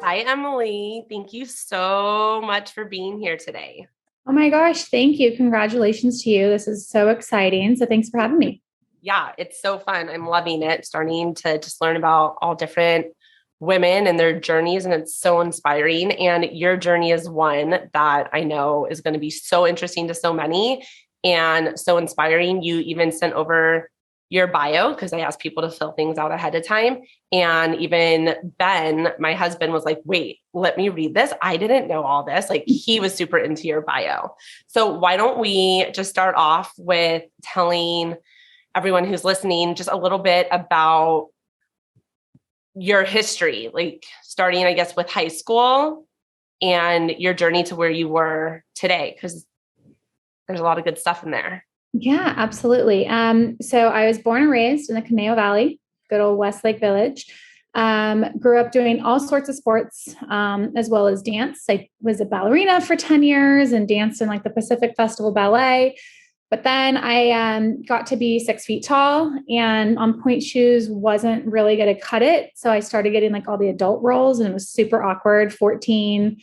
Hi, Emily. Thank you so much for being here today. Oh my gosh, thank you. Congratulations to you. This is so exciting. So thanks for having me. Yeah, it's so fun. I'm loving it, starting to just learn about all different women and their journeys. And it's so inspiring. And your journey is one that I know is going to be so interesting to so many and so inspiring. You even sent over your bio because I asked people to fill things out ahead of time. And even Ben, my husband, was like, wait, let me read this. I didn't know all this. Like, he was super into your bio. So why don't we just start off with telling everyone who's listening just a little bit about your history, like starting, I guess, with high school and your journey to where you were today, because there's a lot of good stuff in there. Yeah, absolutely. So I was born and raised in the Conejo Valley, good old Westlake Village. Grew up doing all sorts of sports, as well as dance. I was a ballerina for 10 years and danced in like the Pacific Festival Ballet. But then I got to be 6 feet tall and on point shoes wasn't really going to cut it. So I started getting like all the adult roles and it was super awkward. 14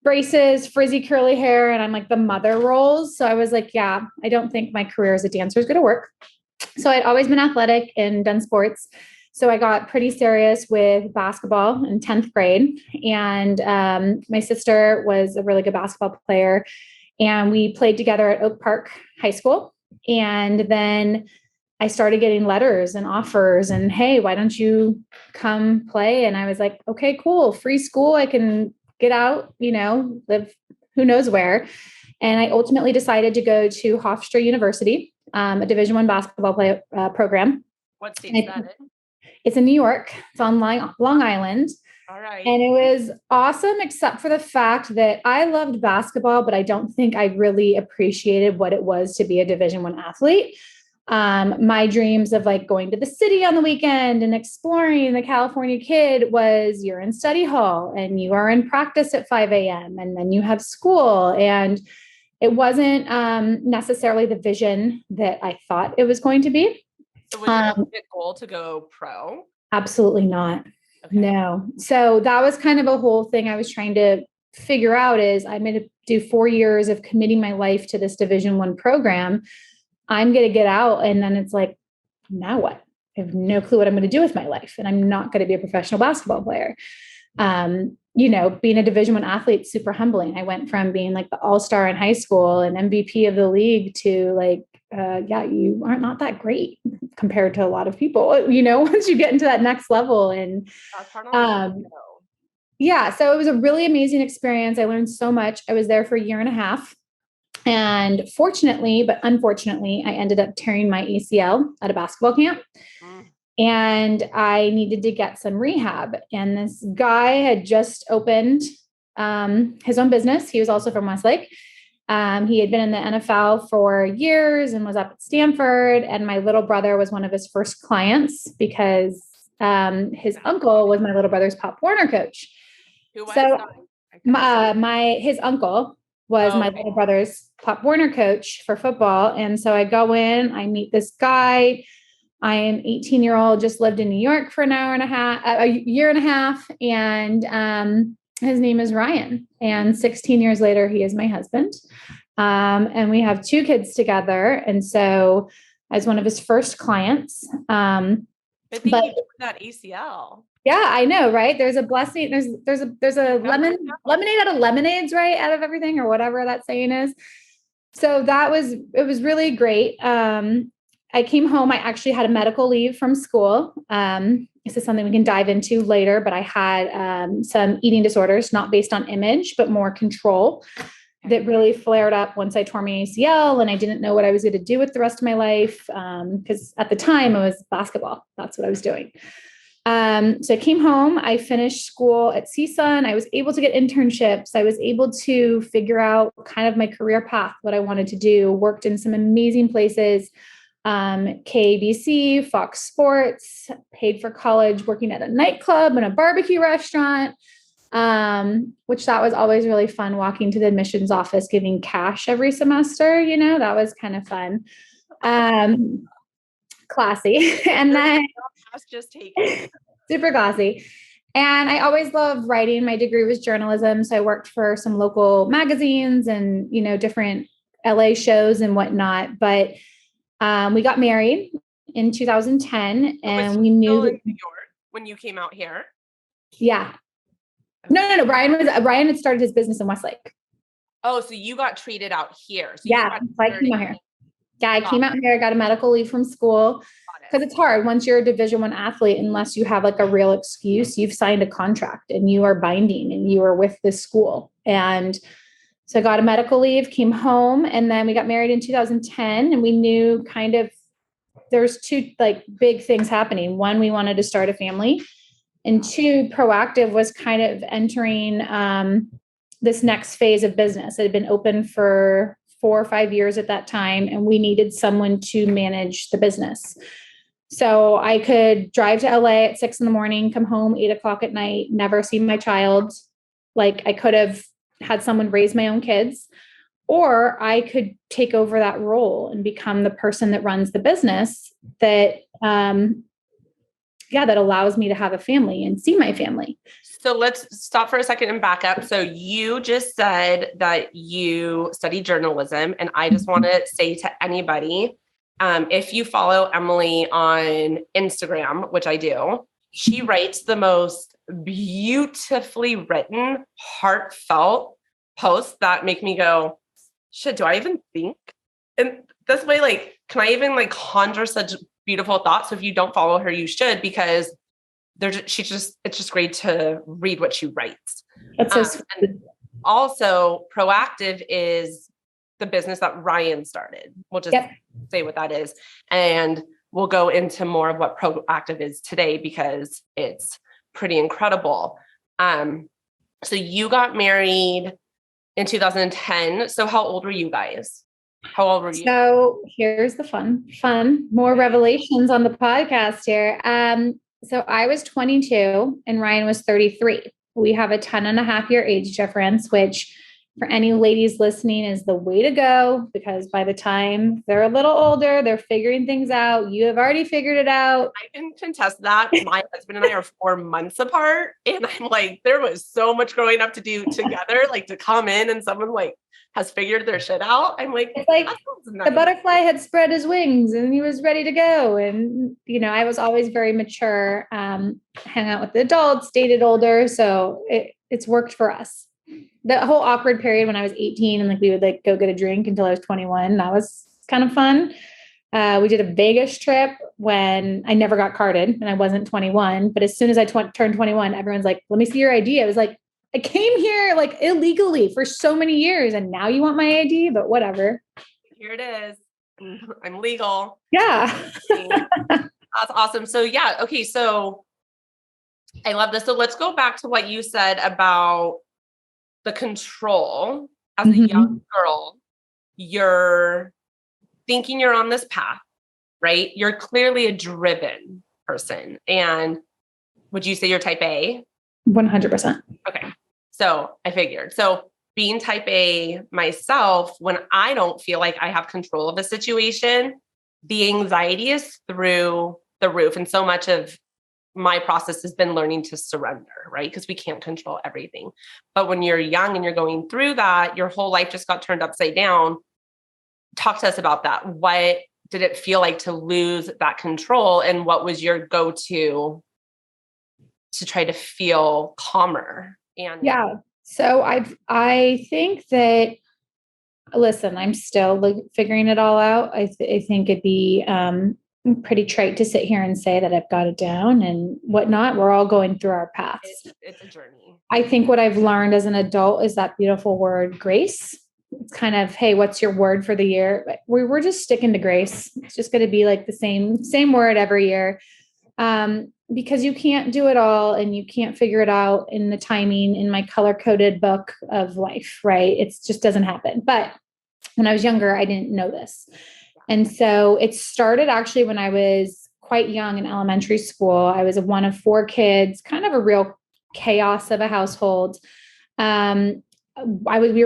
braces, frizzy curly hair, and I'm like the mother roles. So I was like, yeah, I don't think my career as a dancer is going to work. So I'd always been athletic and done sports. So I got pretty serious with basketball in 10th grade. And my sister was a really good basketball player. And we played together at Oak Park High School. And then I started getting letters and offers and, hey, why don't you come play? And I was like, okay, cool. Free school. I can get out, live who knows where. And I ultimately decided to go to Hofstra University, a Division I basketball program. What state is that in? It's in New York. It's on Long Island. All right. And it was awesome, except for the fact that I loved basketball, but I don't think I really appreciated what it was to be a Division I athlete. My dreams of like going to the city on the weekend and exploring the California kid was you're in study hall and you are in practice at 5 a.m. and then you have school. And it wasn't necessarily the vision that I thought it was going to be. So was it a goal to go pro? Absolutely not. Okay. No. So that was kind of a whole thing I was trying to figure out is I'm going to do 4 years of committing my life to this Division I program. I'm going to get out. And then it's like, now what? I have no clue what I'm going to do with my life. And I'm not going to be a professional basketball player. Being a Division I athlete, super humbling. I went from being like the all-star in high school and MVP of the league to like, you are not that great compared to a lot of people, once you get into that next level. And so it was a really amazing experience. I learned so much. I was there for a year and a half. And fortunately, but unfortunately, I ended up tearing my ACL at a basketball camp. And I needed to get some rehab. And this guy had just opened his own business. He was also from Westlake. He had been in the NFL for years and was up at Stanford. And my little brother was one of his first clients because his uncle was my little brother's Pop Warner coach. Who was his uncle was my little brother's Pop Warner coach for football. And so I go in, I meet this guy. I am 18-year-old, just lived in New York for a year and a half. And his name is Ryan. And 16 years later, he is my husband. And we have 2 kids together. And so I was one of his first clients. But you tore that ACL. Yeah, I know, right? There's a blessing. There's a lemonade out of lemonades, right? Out of everything or whatever that saying is. So it was really great. I came home. I actually had a medical leave from school. This is something we can dive into later, but I had some eating disorders, not based on image, but more control that really flared up once I tore my ACL and I didn't know what I was going to do with the rest of my life. Because at the time it was basketball. That's what I was doing. So I came home, I finished school at CSUN. I was able to get internships. I was able to figure out kind of my career path, what I wanted to do, worked in some amazing places. KBC, Fox Sports, paid for college, working at a nightclub and a barbecue restaurant, which that was always really fun, walking to the admissions office, giving cash every semester, that was kind of fun. Classy. And then just taken. Super classy. And I always loved writing. My degree was journalism. So I worked for some local magazines and, different LA shows and whatnot. But we got married in 2010 and we knew that in New York when you came out here. Yeah. No. Brian had started his business in Westlake. Oh, so you got treated out here. So yeah. I came out here. Yeah. I came out here, got a medical leave from school because it's hard once you're a Division I athlete, unless you have like a real excuse, you've signed a contract and you are binding and you are with this school. And so I got a medical leave, came home, and then we got married in 2010 and we knew kind of there's two like big things happening. One, we wanted to start a family. And two, Proactive was kind of entering this next phase of business. It had been open for 4 or 5 years at that time, and we needed someone to manage the business. So I could drive to LA at 6 a.m, come home 8 o'clock at night, never see my child. Like I could have had someone raise my own kids, or I could take over that role and become the person that runs the business that that allows me to have a family and see my family. So let's stop for a second and back up. So you just said that you studied journalism, and I just want to say to anybody, if you follow Emily on Instagram, which I do, she writes the most beautifully written, heartfelt posts that make me go, shit, do I even think? And this way, like, can I even like conjure such beautiful thoughts? So if you don't follow her, you should, because it's just great to read what she writes. That's so sweet. And also, Proactive is the business that Ryan started. We'll just say what that is. And we'll go into more of what Proactive is today because it's pretty incredible. So you got married in 2010. So how old were you guys? How old were you? So here's the fun, more revelations on the podcast here. So I was 22 and Ryan was 33. We have a 10.5-year age difference, which for any ladies listening is the way to go, because by the time they're a little older, they're figuring things out. You have already figured it out. I can contest that. My husband and I are 4 months apart. And I'm like, there was so much growing up to do together, like to come in and someone like has figured their shit out. I'm like, it's like the butterfly had spread his wings and he was ready to go. And, I was always very mature, hang out with the adults, dated older. So it's worked for us. The whole awkward period when I was 18 and like we would like go get a drink until I was 21. That was kind of fun. We did a Vegas trip when I never got carded and I wasn't 21. But as soon as I turned 21, everyone's like, let me see your ID. I was like, I came here like illegally for so many years and now you want my ID, but whatever. Here it is. I'm legal. Yeah. That's awesome. So yeah. Okay. So I love this. So let's go back to what you said about the control. As a young girl, you're thinking you're on this path, right? You're clearly a driven person. And would you say you're type A? 100%. Okay. So I figured. So being type A myself, when I don't feel like I have control of a situation, the anxiety is through the roof. And so much of my process has been learning to surrender, right? Because we can't control everything. But when you're young and you're going through that, your whole life just got turned upside down. Talk to us about that. What did it feel like to lose that control? And what was your go-to to try to feel calmer? And so I think that, listen, I'm still figuring it all out. I think it'd be pretty trite to sit here and say that I've got it down and whatnot. We're all going through our paths. It's a journey. I think what I've learned as an adult is that beautiful word, grace. It's kind of, hey, what's your word for the year? We're just sticking to grace. It's just going to be like the same word every year. Because you can't do it all and you can't figure it out in the timing in my color-coded book of life, right? It just doesn't happen. But when I was younger, I didn't know this. And so it started actually when I was quite young in elementary school. I was one of 4 kids, kind of a real chaos of a household. We were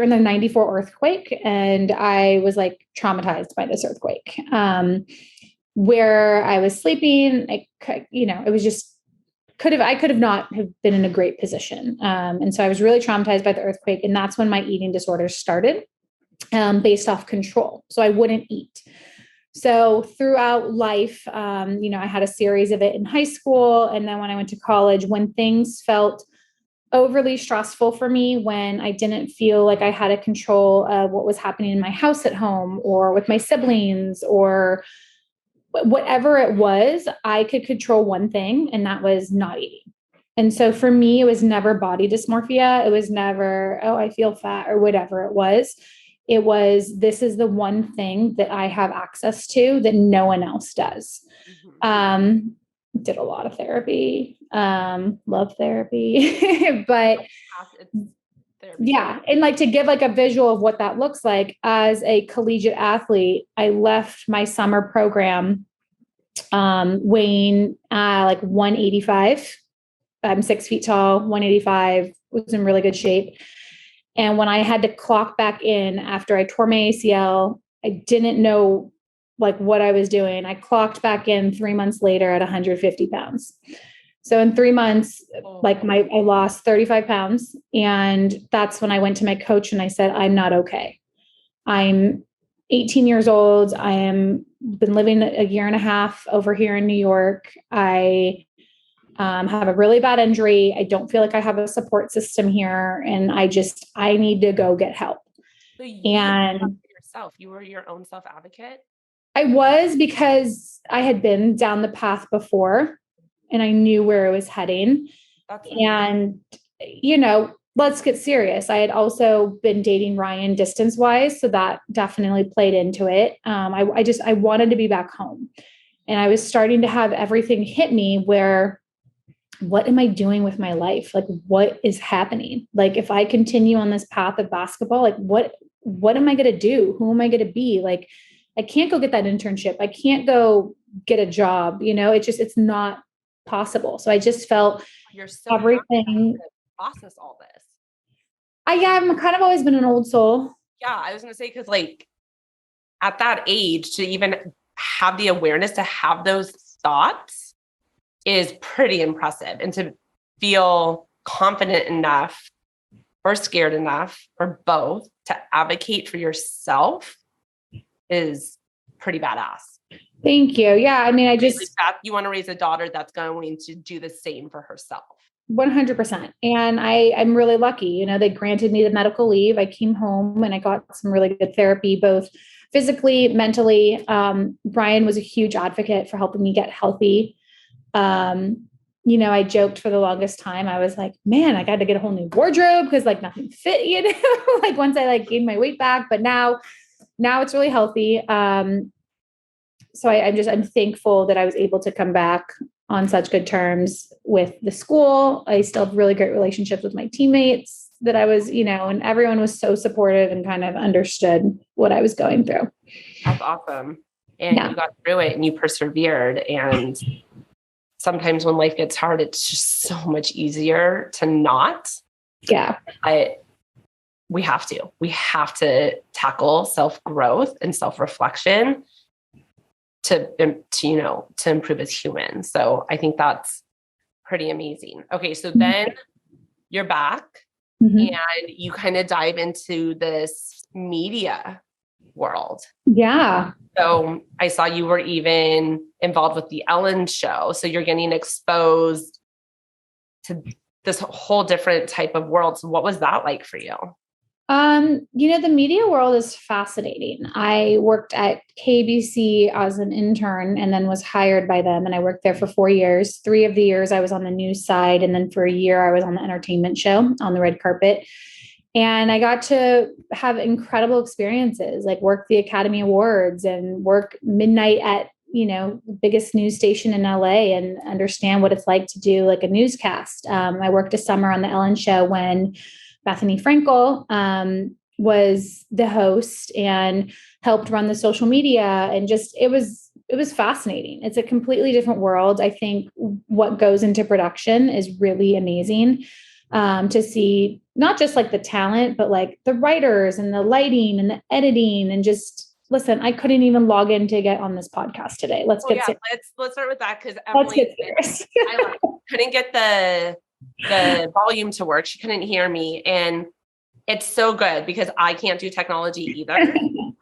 in the 94 earthquake and I was like traumatized by this earthquake. Where I was sleeping, it was just I could have not have been in a great position. And so I was really traumatized by the earthquake. And that's when my eating disorders started, based off control. So I wouldn't eat. So throughout life, I had a series of it in high school. And then when I went to college, when things felt overly stressful for me, when I didn't feel like I had a control of what was happening in my house at home or with my siblings or whatever it was, I could control one thing, and that was not eating. And so for me, it was never body dysmorphia. It was never, oh, I feel fat or whatever it was. It was, this is the one thing that I have access to that no one else does. Did a lot of therapy, love therapy, but yeah. And like to give like a visual of what that looks like as a collegiate athlete, I left my summer program, weighing, like 185. I'm 6 feet tall, 185, was in really good shape. And when I had to clock back in after I tore my ACL, I didn't know like what I was doing. I clocked back in 3 months later at 150 pounds. So in 3 months, I lost 35 pounds. And that's when I went to my coach and I said, I'm not okay. I'm 18 years old. I am been living a year and a half over here in New York. I have a really bad injury. I don't feel like I have a support system here. And I need to go get help. So you were your own self advocate? I was, because I had been down the path before and I knew where it was heading. And, let's get serious. I had also been dating Ryan distance wise. So that definitely played into it. I wanted to be back home, and I was starting to have everything hit me where, what am I doing with my life? Like, what is happening? Like, if I continue on this path of basketball, like what am I going to do? Who am I going to be? Like, I can't go get that internship. I can't go get a job. It's not possible. So I just felt you're so everything. Process all this. I'm kind of always been an old soul. Yeah. I was going to say, cause like at that age to even have the awareness to have those thoughts is pretty impressive. And to feel confident enough or scared enough or both to advocate for yourself is pretty badass. Thank you. Yeah. I mean, you want to raise a daughter that's going to do the same for herself. 100%. And I'm really lucky. They granted me the medical leave. I came home and I got some really good therapy, both physically, mentally. Brian was a huge advocate for helping me get healthy. I joked for the longest time. I was like, man, I got to get a whole new wardrobe because like nothing fit, like once I like gained my weight back, but now it's really healthy. So I'm thankful that I was able to come back on such good terms with the school. I still have really great relationships with my teammates that I was, and everyone was so supportive and kind of understood what I was going through. That's awesome. And you got through it and you persevered. And sometimes when life gets hard, it's just so much easier to not. Yeah. We have to tackle self-growth and self-reflection to improve as humans. So I think that's pretty amazing. Okay. So then you're back and you kind of dive into this media world. Yeah. So I saw you were even involved with the Ellen show. So you're getting exposed to this whole different type of world. So what was that like for you? The media world is fascinating. I worked at KBC as an intern and then was hired by them. And I worked there for 4 years. 3 of the years I was on the news side. And then for a year I was on the entertainment show on the red carpet. And I got to have incredible experiences, like work the Academy Awards and work midnight at, the biggest news station in LA and understand what it's like to do like a newscast. I worked a summer on the Ellen show when Bethany Frankel was the host and helped run the social media. And just, it was fascinating. It's a completely different world. I think what goes into production is really amazing to see not just like the talent, but like the writers and the lighting and the editing and just listen, I couldn't even log in to get on this podcast today. Let's get serious. Let's start with that. Cause Let's Emily, get serious. I couldn't get the volume to work. She couldn't hear me. And it's so good because I can't do technology either.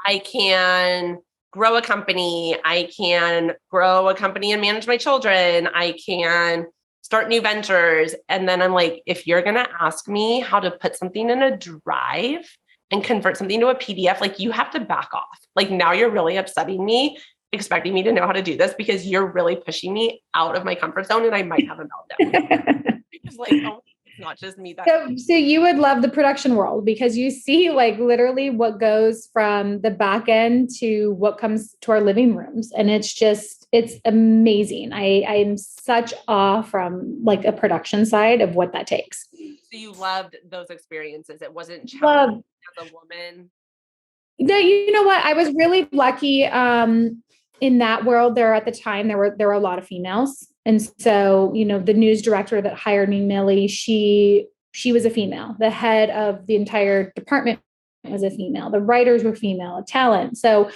I can grow a company. I can grow a company and manage my children. I can start new ventures. And then I'm like, if you're going to ask me how to put something in a drive and convert something to a PDF, like you have to back off. Like now you're really upsetting me, expecting me to know how to do this because you're really pushing me out of my comfort zone and I might have a meltdown. It's like, oh, it's not just me. So you would love the production world because you see like literally what goes from the back end to what comes to our living rooms. And it's amazing. I'm such awe from like a production side of what that takes. So you loved those experiences. It wasn't challenging as a woman. No, you know what? I was really lucky in that world. At the time, there were a lot of females. And so, the news director that hired me, Millie, she was a female. The head of the entire department was a female. The writers were female, talent. So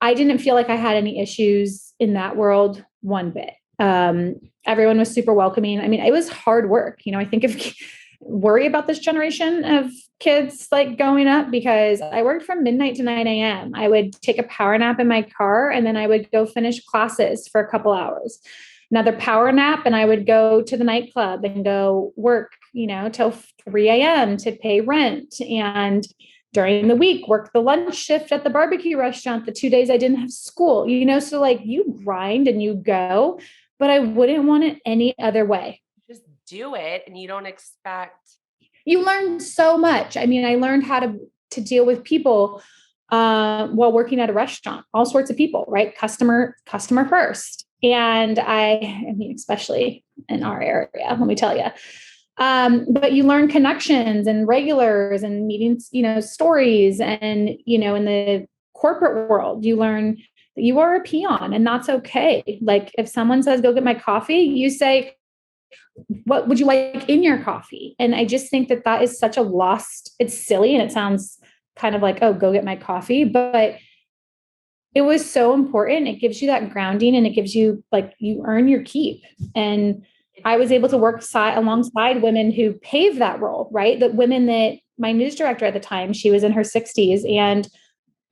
I didn't feel like I had any issues in that world one bit. Everyone was super welcoming. I mean, it was hard work. I think worry about this generation of kids like going up because I worked from midnight to 9 a.m. I would take a power nap in my car and then I would go finish classes for a couple hours. Another power nap, and I would go to the nightclub and go work, till 3 a.m. to pay rent. And during the week, work the lunch shift at the barbecue restaurant the 2 days I didn't have school, so like you grind and you go, but I wouldn't want it any other way. Just do it. And you don't expect. You learn so much. I mean, I learned how to deal with people while working at a restaurant, all sorts of people, right? Customer first. And I mean, especially in our area, let me tell you. But you learn connections and regulars and meetings, stories. And, in the corporate world, you learn that you are a peon and that's okay. Like if someone says, go get my coffee, you say, what would you like in your coffee? And I just think that is such a lost, it's silly. And it sounds kind of like, oh, go get my coffee. But it was so important. It gives you that grounding and it gives you like, you earn your keep. And I was able to work alongside women who paved that role, right? The women that my news director at the time, she was in her 60s. And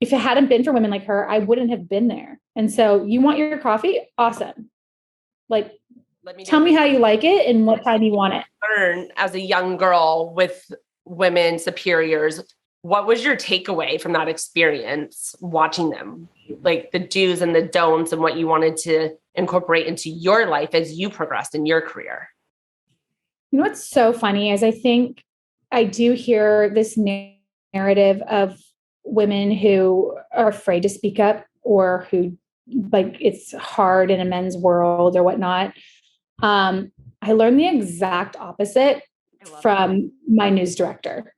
if it hadn't been for women like her, I wouldn't have been there. And so you want your coffee? Awesome. Like, tell me how you like it and what time you want it. Learn as a young girl with women superiors. What was your takeaway from that experience watching them? Like the do's and the don'ts and what you wanted to incorporate into your life as you progressed in your career? What's so funny is I think I do hear this narrative of women who are afraid to speak up or who like it's hard in a men's world or whatnot. I learned the exact opposite from my news director.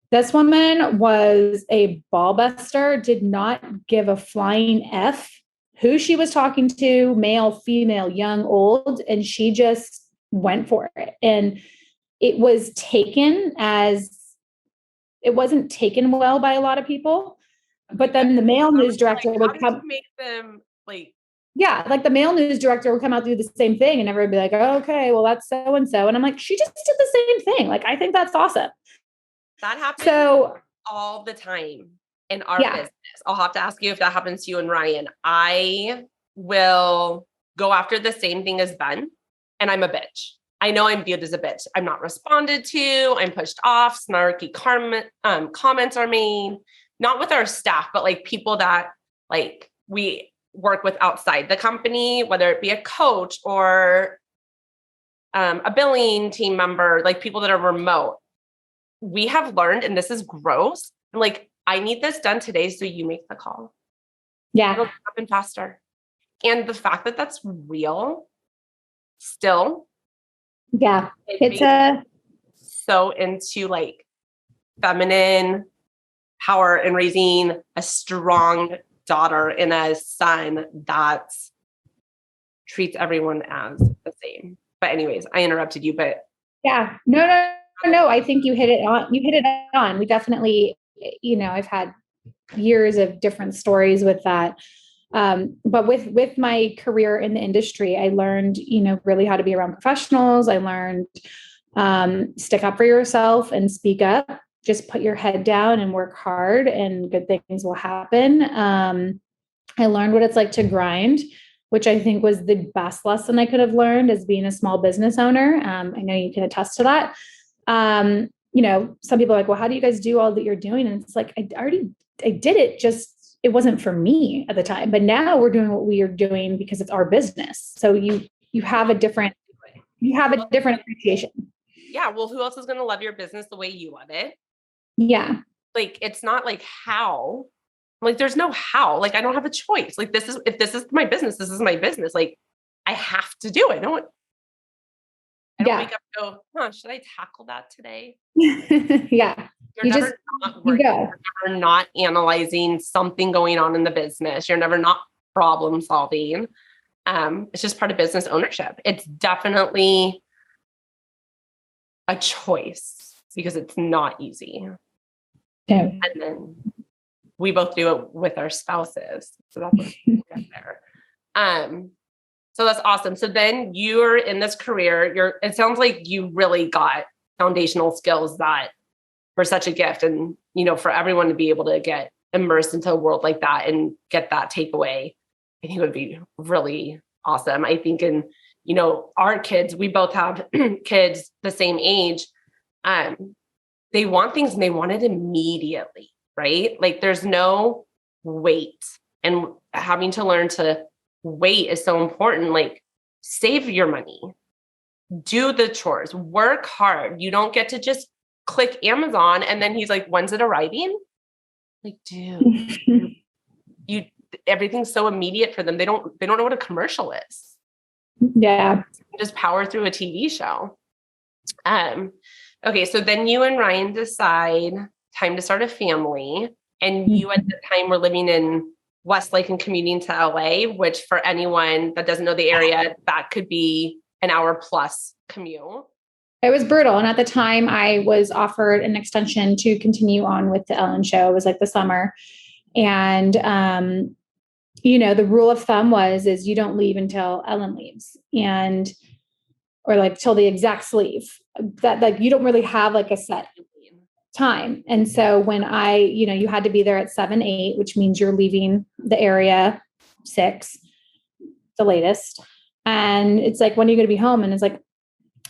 This woman was a ball buster, did not give a flying F who she was talking to, male, female, young, old, and she just went for it. And it was it wasn't taken well by a lot of people. But then the male news director would come. Make them like. Yeah, like the male news director would come out and do the same thing and everybody would be like, oh, okay, well, that's so-and-so. And I'm like, she just did the same thing. Like, I think that's awesome. That happens all the time in our business. I'll have to ask you if that happens to you and Ryan. I will go after the same thing as Ben, and I'm a bitch. I know I'm viewed as a bitch. I'm not responded to. I'm pushed off. Snarky comments are made, not with our staff, but like people that like we work with outside the company, whether it be a coach or a billing team member, like people that are remote. We have learned, and this is gross, like, I need this done today, so you make the call. Yeah. It'll happen faster. And the fact that that's real still. Yeah. So into like feminine power and raising a strong daughter and a son that treats everyone as the same. But anyways, I interrupted you, but. Yeah, no. I think you hit it on. We definitely, I've had years of different stories with that. But with my career in the industry, I learned, really how to be around professionals. I learned, stick up for yourself and speak up, just put your head down and work hard and good things will happen. I learned what it's like to grind, which I think was the best lesson I could have learned as being a small business owner. I know you can attest to that. Some people are like, well, how do you guys do all that you're doing? And it's like, I did it, just it wasn't for me at the time, but now we're doing what we are doing because it's our business. So you have a different appreciation. Yeah. Well, who else is going to love your business the way you love it? Yeah. Like, it's not like how, like, there's no how, like, I don't have a choice. Like, if this is my business, this is my business. Like, I have to do it. I don't wake up and go, should I tackle that today? Yeah. You're never not working. You're never not analyzing something going on in the business. You're never not problem solving. It's just part of business ownership. It's definitely a choice because it's not easy. Yeah. And then we both do it with our spouses. So that's what we get there. So that's awesome. So then you're in this career, it sounds like you really got foundational skills that were such a gift. And, for everyone to be able to get immersed into a world like that and get that takeaway, I think would be really awesome. I think our kids, we both have kids the same age. They want things and they want it immediately, right? Like there's no wait, and having to learn to wait is so important. Like, save your money, do the chores, work hard. You don't get to just click Amazon and then he's like, when's it arriving? Like, dude, everything's so immediate for them. They don't know what a commercial is. Yeah. Just power through a TV show. Okay. So then you and Ryan decide time to start a family, and you at the time were living in Westlake and commuting to LA, which for anyone that doesn't know the area, that could be an hour plus commute. It was brutal. And at the time I was offered an extension to continue on with the Ellen show. It was like the summer. And, the rule of thumb is you don't leave until Ellen leaves, or like till the execs leave. That, like, you don't really have like a set time. And so when you had to be there at 7, 8, which means you're leaving the area 6, the latest. And it's like, when are you going to be home? And it's like,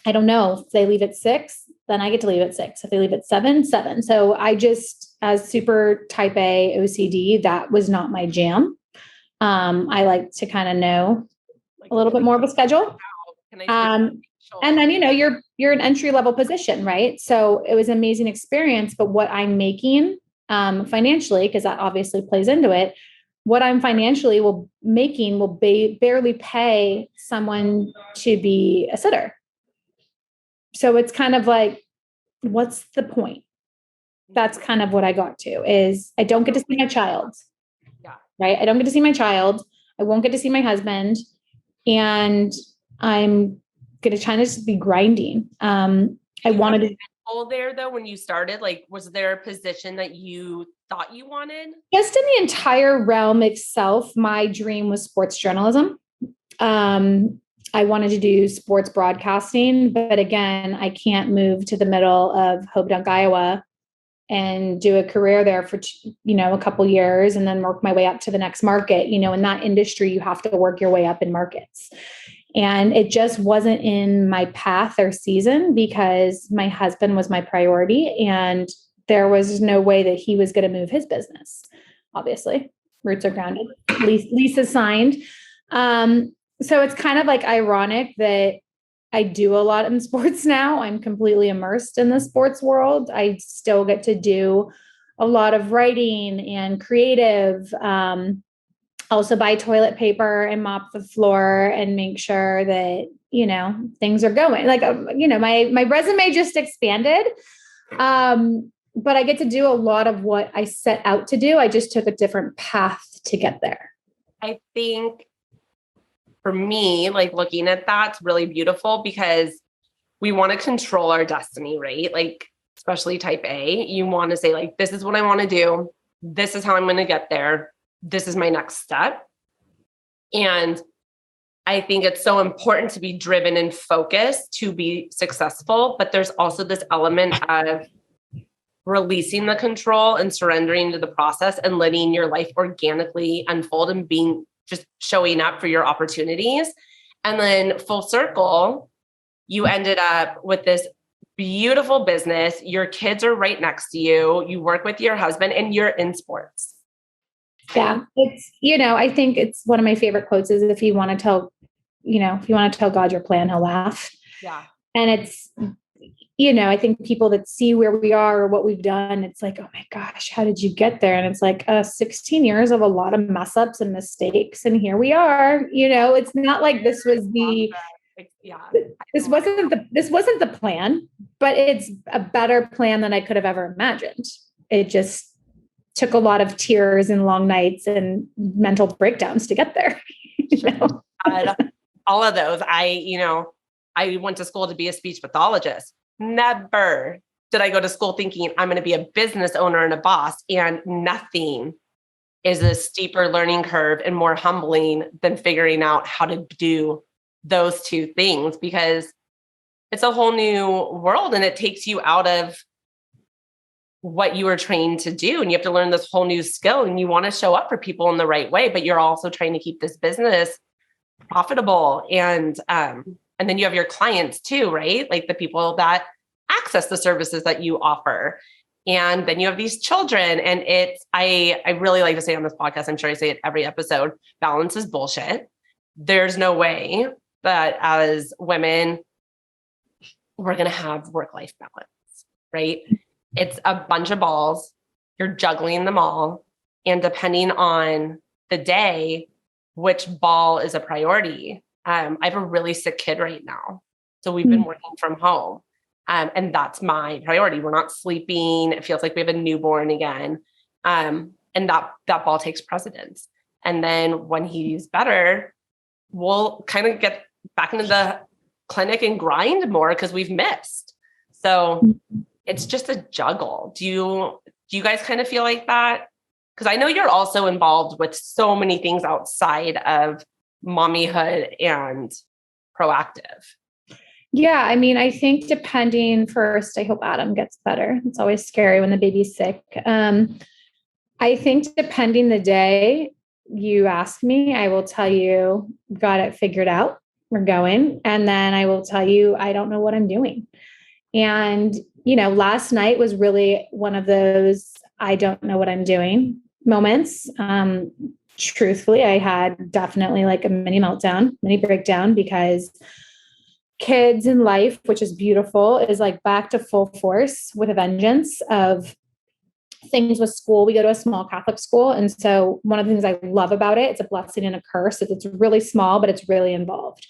I don't know. If they leave at 6, then I get to leave at 6. If they leave at 7, 7. So I just, as super type A OCD, that was not my jam. I like to kind of know a little bit more of a schedule. And then, you're an entry level position, right? So it was an amazing experience, but what I'm making, financially, because that obviously plays into it, what I'm financially will barely pay someone to be a sitter. So it's kind of like, what's the point? That's kind of what I got to, is I don't get to see my child. Yeah. Right. I don't get to see my child. I won't get to see my husband. And I'm going to try to just be grinding. I wanted to goal there though, when you started, like, was there a position that you thought you wanted? Just in the entire realm itself, my dream was sports journalism. I wanted to do sports broadcasting, but again, I can't move to the middle of Hope-Dunk, Iowa and do a career there for, a couple years and then work my way up to the next market. In that industry, you have to work your way up in markets. And it just wasn't in my path or season because my husband was my priority and there was no way that he was going to move his business. Obviously, roots are grounded, lease is signed. So it's kind of like ironic that I do a lot in sports now. I'm completely immersed in the sports world. I still get to do a lot of writing and creative, also buy toilet paper and mop the floor and make sure that, things are going like, my resume just expanded. But I get to do a lot of what I set out to do. I just took a different path to get there. I think for me, like, looking at that's really beautiful because we want to control our destiny, right? Like, especially type A, you want to say, like, this is what I want to do. this is how I'm going to get there. This is my next step. And I think it's so important to be driven and focused to be successful. But there's also this element of releasing the control and surrendering to the process and letting your life organically unfold and being just showing up for your opportunities. And then full circle, you ended up with this beautiful business. Your kids are right next to you. You work with your husband and you're in sports. Yeah. It's, I think it's one of my favorite quotes is if you want to tell God your plan, he'll laugh. Yeah. And it's, I think people that see where we are or what we've done, it's like, oh my gosh, how did you get there? And it's like 16 years of a lot of mess ups and mistakes. And here we are, it's not like this was this wasn't the plan, but it's a better plan than I could have ever imagined. It just took a lot of tears and long nights and mental breakdowns to get there. All of those. I went to school to be a speech pathologist. Never did I go to school thinking I'm going to be a business owner and a boss, and nothing is a steeper learning curve and more humbling than figuring out how to do those two things, because it's a whole new world and it takes you out of what you were trained to do. And you have to learn this whole new skill, and you want to show up for people in the right way, but you're also trying to keep this business profitable. And then you have your clients too, right? Like the people that access the services that you offer. And then you have these children. And I really like to say on this podcast, I'm sure I say it every episode, balance is bullshit. There's no way that as women, we're going to have work-life balance, right? It's a bunch of balls. You're juggling them all. And depending on the day, which ball is a priority. I have a really sick kid right now. So we've been working from home. And that's my priority. We're not sleeping. It feels like we have a newborn again. And that ball takes precedence. And then when he's better, we'll kind of get back into the clinic and grind more because we've missed. So it's just a juggle. Do you guys kind of feel like that? Because I know you're also involved with so many things outside of mommyhood and proactive. Yeah. I mean, I think depending first, I hope Adam gets better. It's always scary when the baby's sick. I think depending the day you ask me, I will tell you, got it figured out. We're going. And then I will tell you, I don't know what I'm doing. And, last night was really one of those, I don't know what I'm doing moments. Truthfully, I had definitely like a mini meltdown, mini breakdown, because kids in life, which is beautiful, is like back to full force with a vengeance of things with school. We go to a small Catholic school. And so one of the things I love about it, it's a blessing and a curse. It's really small, but it's really involved.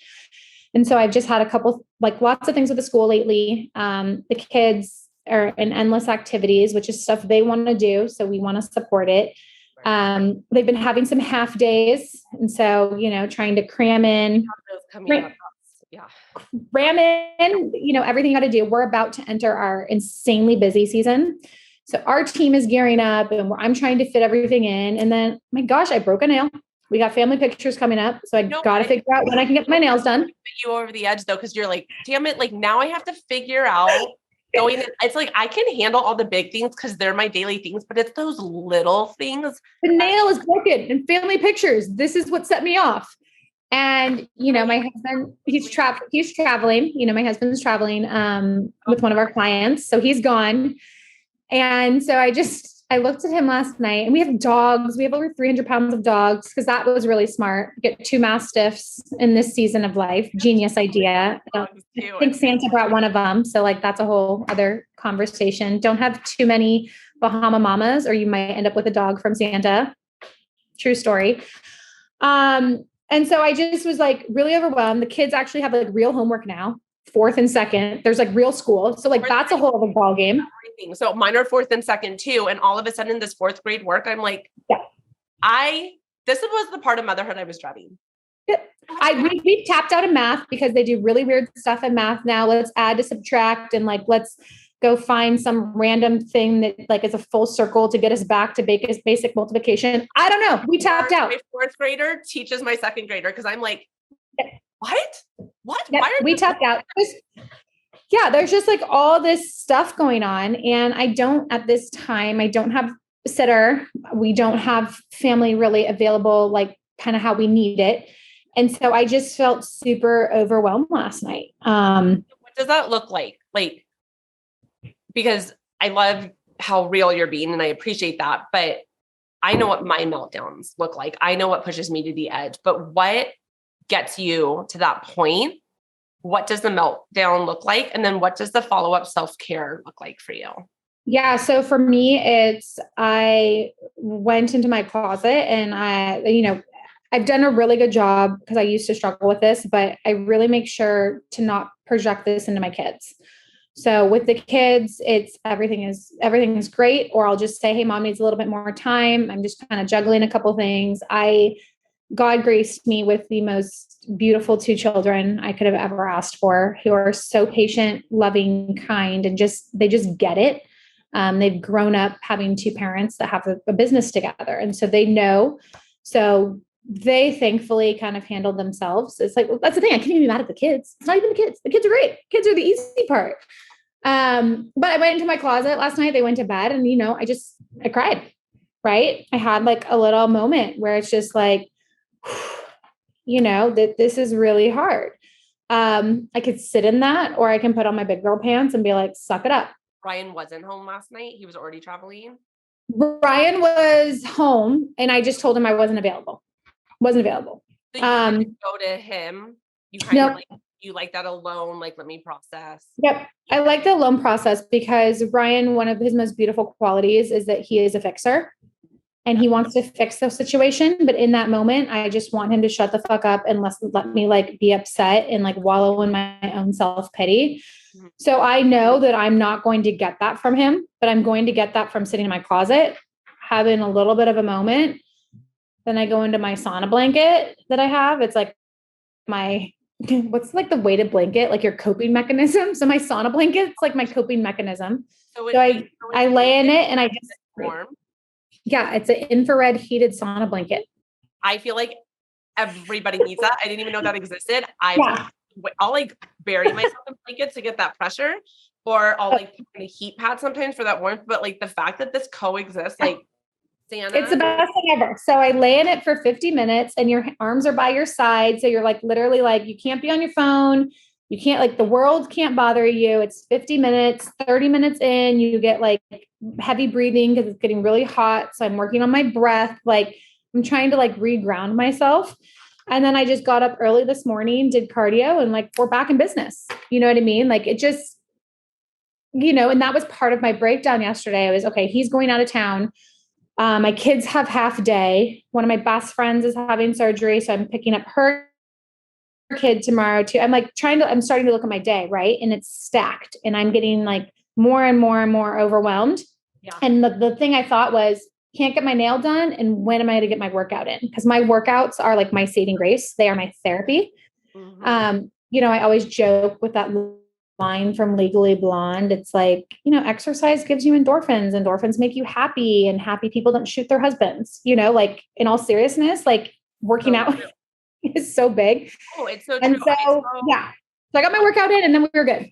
And so I've just had a couple, like lots of things with the school lately. The kids are in endless activities, which is stuff they want to do. So we want to support it. They've been having some half days. And so, trying to cram in, cram in, everything you got to do. We're about to enter our insanely busy season. So our team is gearing up and I'm trying to fit everything in. And then, my gosh, I broke a nail. We got family pictures coming up. So I got to figure out when I can get my nails done. You over the edge though, because you're like, damn it. Like now I have to figure out going. It's like, I can handle all the big things because they're my daily things, but it's those little things. The nail is broken and family pictures. This is what set me off. And, my husband, he's traveling, my husband's traveling, with one of our clients. So he's gone. And so I looked at him last night, and we have dogs. We have over 300 pounds of dogs because that was really smart. Get 2 Mastiffs in this season of life. Genius idea. I think Santa brought one of them. So like, that's a whole other conversation. Don't have too many Bahama mamas or you might end up with a dog from Santa. True story. And so I just was like really overwhelmed. The kids actually have like real homework now, 4th and 2nd. There's like real school. So like, that's a whole other ball game. So mine are 4th and 2nd too. And all of a sudden this 4th grade work, I'm like, this was the part of motherhood I was dreading. We tapped out of math because they do really weird stuff in math now. Let's add to subtract and like, let's go find some random thing that like is a full circle to get us back to basic multiplication. I don't know. We tapped out. My fourth grader teaches my second grader because I'm like, what? Yep, we tapped out. There's just like all this stuff going on. And at this time, I don't have a sitter. We don't have family really available, like kind of how we need it. And so I just felt super overwhelmed last night. What does that look like? Like, because I love how real you're being and I appreciate that, but I know what my meltdowns look like. I know what pushes me to the edge, but what gets you to that point? What does the meltdown look like? And then what does the follow-up self-care look like for you? Yeah. So for me, I went into my closet and I've done a really good job because I used to struggle with this, but I really make sure to not project this into my kids. So with the kids, everything is great. Or I'll just say, hey, mom needs a little bit more time. I'm just kind of juggling a couple things. God graced me with the most beautiful 2 children I could have ever asked for, who are so patient, loving, kind, and they just get it. They've grown up having 2 parents that have a business together. And so they know. So they thankfully kind of handled themselves. It's like, well, that's the thing. I can't even be mad at the kids. It's not even the kids. The kids are great. Kids are the easy part. But I went into my closet last night. They went to bed and, I cried, right? I had like a little moment where it's just like, that this is really hard. I could sit in that, or I can put on my big girl pants and be like, suck it up. Ryan wasn't home last night. He was already traveling. Ryan was home and I just told him I wasn't available. So you didn't go to him. You kind of you like that alone, like, let me process. Yep. I like the alone process because Ryan, one of his most beautiful qualities is that he is a fixer and he wants to fix the situation. But in that moment, I just want him to shut the fuck up and let me like be upset and like wallow in my own self-pity. Mm-hmm. So I know that I'm not going to get that from him, but I'm going to get that from sitting in my closet, having a little bit of a moment. Then I go into my sauna blanket that I have. It's like what's like the weighted blanket, like your coping mechanism. So my sauna blanket, it's like my coping mechanism. So I lay in it and I just warm. Yeah, it's an infrared heated sauna blanket. I feel like everybody needs that. I didn't even know that existed. I'll like bury myself in blankets to get that pressure, or I'll like put in a heat pad sometimes for that warmth. But like the fact that this coexists, like Santa. It's the best thing ever. So I lay in it for 50 minutes and your arms are by your side. So you're like, literally like, you can't be on your phone. You can't, like, the world can't bother you. It's 50 minutes, 30 minutes in, you get like heavy breathing because it's getting really hot. So I'm working on my breath. Like I'm trying to like reground myself. And then I just got up early this morning, did cardio, and like, we're back in business. You know what I mean? Like it just, and that was part of my breakdown yesterday. I was, okay, he's going out of town. My kids have half day. One of my best friends is having surgery. So I'm picking up her kid tomorrow too. I'm starting to look at my day. Right. And it's stacked and I'm getting like more and more and more overwhelmed. Yeah. And the thing I thought was, can't get my nail done. And when am I going to get my workout in? Because my workouts are like my saving grace. They are my therapy. Mm-hmm. I always joke with that line from Legally Blonde. It's like, exercise gives you endorphins. Endorphins make you happy, and happy people don't shoot their husbands. Like in all seriousness, like working out is so big. Oh, it's so true. And so, yeah. So I got my workout in and then we were good.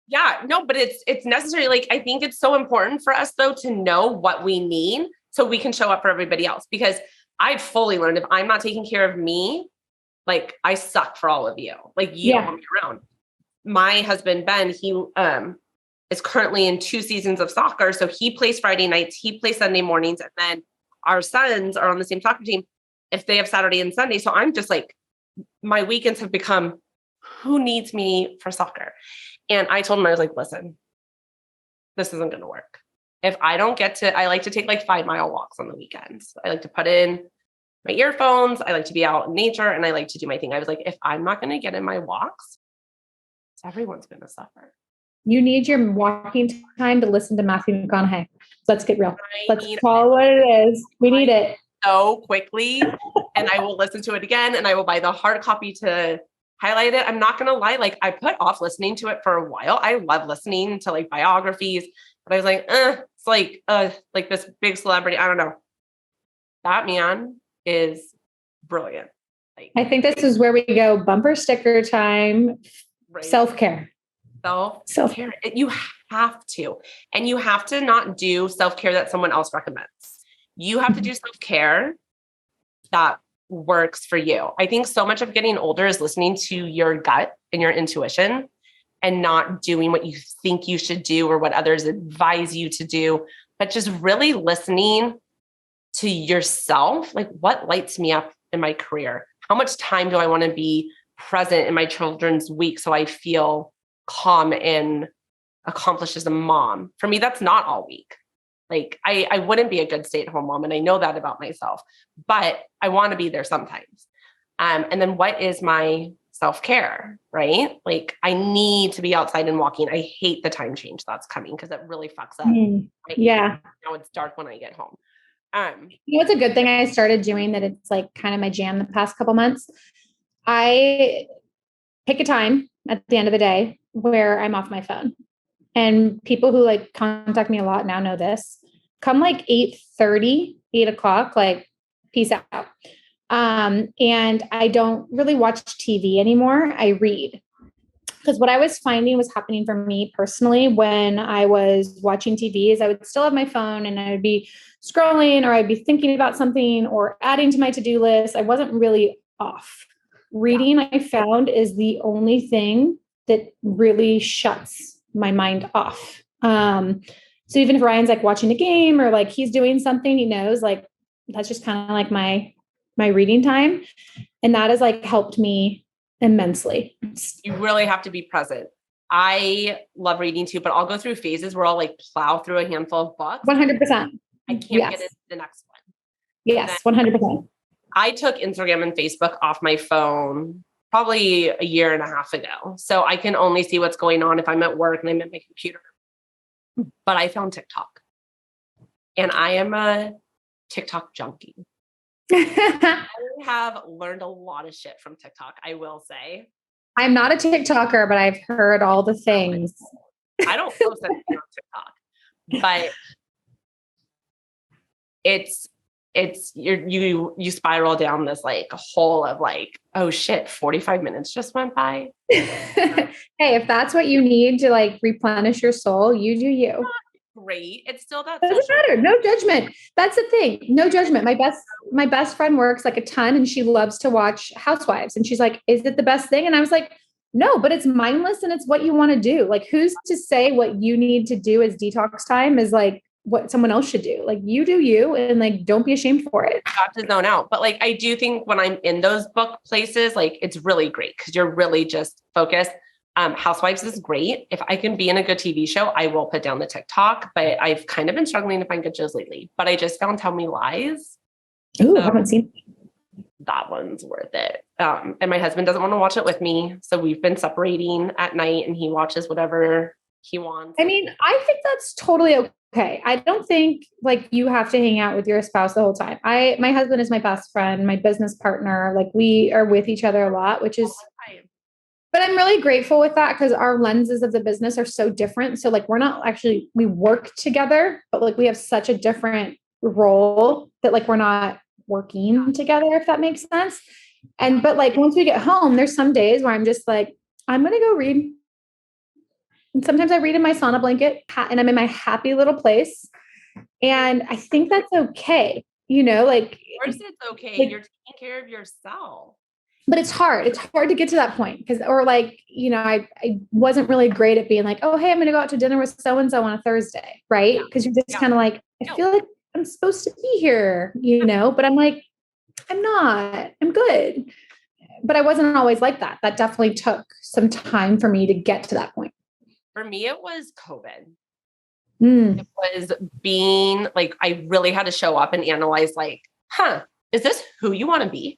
Yeah, no, but it's necessary. Like, I think it's so important for us though, to know what we need so we can show up for everybody else, because I've fully learned if I'm not taking care of me, like I suck for all of you. Like you don't want me around. My husband, Ben, he is currently in 2 seasons of soccer. So he plays Friday nights, he plays Sunday mornings. And then our sons are on the same soccer team if they have Saturday and Sunday. So I'm just like, my weekends have become, who needs me for soccer? And I told him, I was like, listen, this isn't going to work. If I don't I like to take like 5-mile walks on the weekends. I like to put in my earphones. I like to be out in nature and I like to do my thing. I was like, if I'm not going to get in my walks, everyone's going to suffer. You need your walking time to listen to Matthew McConaughey. Let's get real. Let's call what it is. We need it so quickly. And I will listen to it again. And I will buy the hard copy to highlight it. I'm not going to lie. Like I put off listening to it for a while. I love listening to like biographies, but I was like, it's like this big celebrity. I don't know. That man is brilliant. Like, I think this is where we go bumper sticker time, right? Self-care. Self-care. You have to. And you have to not do self-care that someone else recommends. You have to do self-care that works for you. I think so much of getting older is listening to your gut and your intuition and not doing what you think you should do or what others advise you to do, but just really listening to yourself. Like what lights me up in my career? How much time do I want to be present in my children's week so I feel calm and accomplished as a mom? For me, that's not all week. Like I wouldn't be a good stay-at-home mom. And I know that about myself, but I want to be there sometimes. And then what is my self-care, right? Like I need to be outside and walking. I hate the time change that's coming because it really fucks up. Yeah. Now it's dark when I get home. You know, it's a good thing I started doing that. It's like kind of my jam the past couple months. I pick a time at the end of the day where I'm off my phone. And people who like contact me a lot now know this. Come like 8:30, 8 o'clock, like peace out. And I don't really watch TV anymore. I read. Because what I was finding was happening for me personally when I was watching TV is I would still have my phone and I would be scrolling or I'd be thinking about something or adding to my to-do list. I wasn't really off. Reading, I found, is the only thing that really shuts my mind off. So even if Ryan's like watching a game or like he's doing something, he knows like that's just kind of like my reading time. And that has like helped me immensely. You really have to be present. I love reading too, but I'll go through phases where I'll like plow through a handful of books. 100%. I can't get into the next one. Yes, 100%. I took Instagram and Facebook off my phone probably a year and a half ago. So I can only see what's going on if I'm at work and I'm at my computer. But I found TikTok. And I am a TikTok junkie. I have learned a lot of shit from TikTok, I will say. I'm not a TikToker, but I've heard all the things. I don't post anything on TikTok, but you spiral down this like hole of like, oh shit, 45 minutes just went by. Hey, if that's what you need to like replenish your soul, you do you. Great. It's still that doesn't matter. No judgment. That's the thing. No judgment. My best friend works like a ton and she loves to watch Housewives. And she's like, is it the best thing? And I was like, no, but it's mindless and it's what you want to do. Like, who's to say what you need to do as detox time is like what someone else should do? Like, you do you, and like, don't be ashamed for it. I got to zone out. But like, I do think when I'm in those book places, like it's really great because you're really just focused. Housewives is great. If I can be in a good TV show, I will put down the TikTok, but I've kind of been struggling to find good shows lately, but I just found Tell Me Lies. Ooh, I haven't seen that one's worth it. And my husband doesn't want to watch it with me. So we've been separating at night and he watches whatever he wants. I mean, I think that's totally okay. I don't think like you have to hang out with your spouse the whole time. My husband is my best friend, my business partner. Like we are with each other a lot, which is, but I'm really grateful with that because our lenses of the business are so different. So like, we work together, but like we have such a different role that like, we're not working together, if that makes sense. But like, once we get home, there's some days where I'm just like, I'm going to go read. And sometimes I read in my sauna blanket and I'm in my happy little place. And I think that's okay. You know, like, of course it's okay. Like, you're taking care of yourself. But it's hard. It's hard to get to that point I wasn't really great at being like, oh, hey, I'm going to go out to dinner with so-and-so on a Thursday. Right. Because you're just kind of like, I feel like I'm supposed to be here, but I'm like, I'm not, I'm good. But I wasn't always like that. That definitely took some time for me to get to that point. For me, it was COVID. It was being like, I really had to show up and analyze like, is this who you want to be?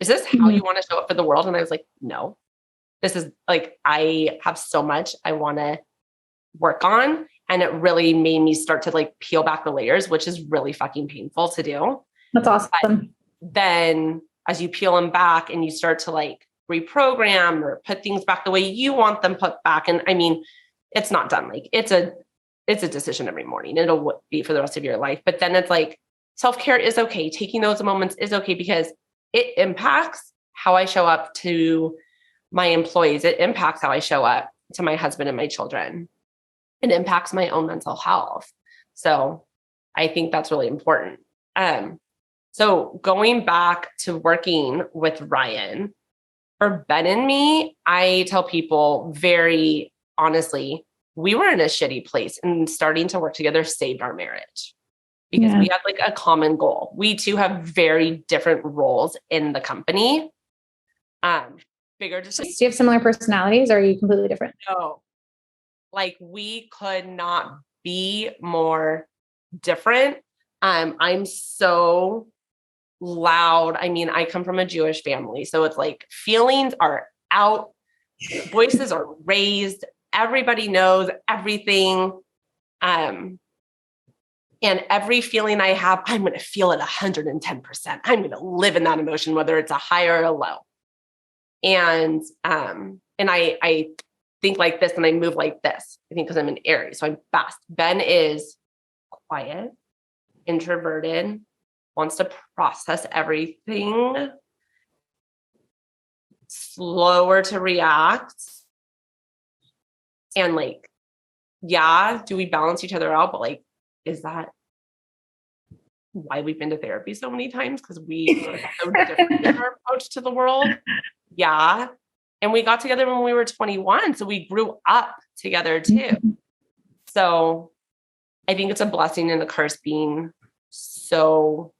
Is this how you want to show up for the world? And I was like, no, this is like, I have so much I want to work on. And it really made me start to like peel back the layers, which is really fucking painful to do. That's awesome. But then as you peel them back and you start to like reprogram or put things back the way you want them put back. And I mean, it's not done. Like it's a decision every morning. It'll be for the rest of your life. But then it's like self-care is okay. Taking those moments is okay because it impacts how I show up to my employees. It impacts how I show up to my husband and my children. It impacts my own mental health. So I think that's really important. So going back to working with Ryan, for Ben and me, I tell people very honestly, we were in a shitty place and starting to work together saved our marriage because we had like a common goal. We two have very different roles in the company. Bigger decisions. Do you have similar personalities or are you completely different? No, like we could not be more different. I'm so loud. I mean, I come from a Jewish family, so it's like feelings are out, voices are raised, everybody knows everything. And every feeling I have, I'm going to feel it 110%. I'm going to live in that emotion, whether it's a high or a low. And I think like this and I move like this. I think because I'm an Aries, so I'm fast. Ben is quiet, introverted, wants to process everything, slower to react. And like, yeah, do we balance each other out? But like, is that why we've been to therapy so many times? Because we are so different in our approach to the world. Yeah. And we got together when we were 21. So we grew up together too. So I think it's a blessing and a curse being so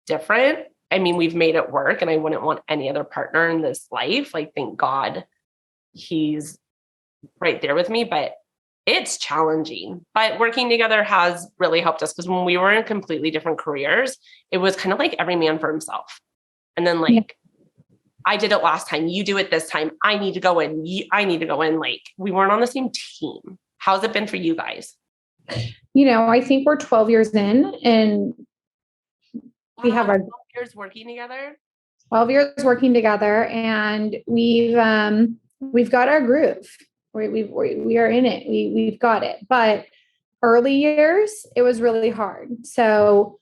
different. I mean, we've made it work and I wouldn't want any other partner in this life. Like, thank God he's right there with me, but it's challenging. But working together has really helped us because when we were in completely different careers, it was kind of like every man for himself. And then like, I did it last time, you do it this time. I need to go in. I need to go in. Like we weren't on the same team. How's it been for you guys? You know, I think we're 12 years in and we have our 12 years working together. 12 years working together and we've got our groove. We are in it. We've got it. But early years, it was really hard. So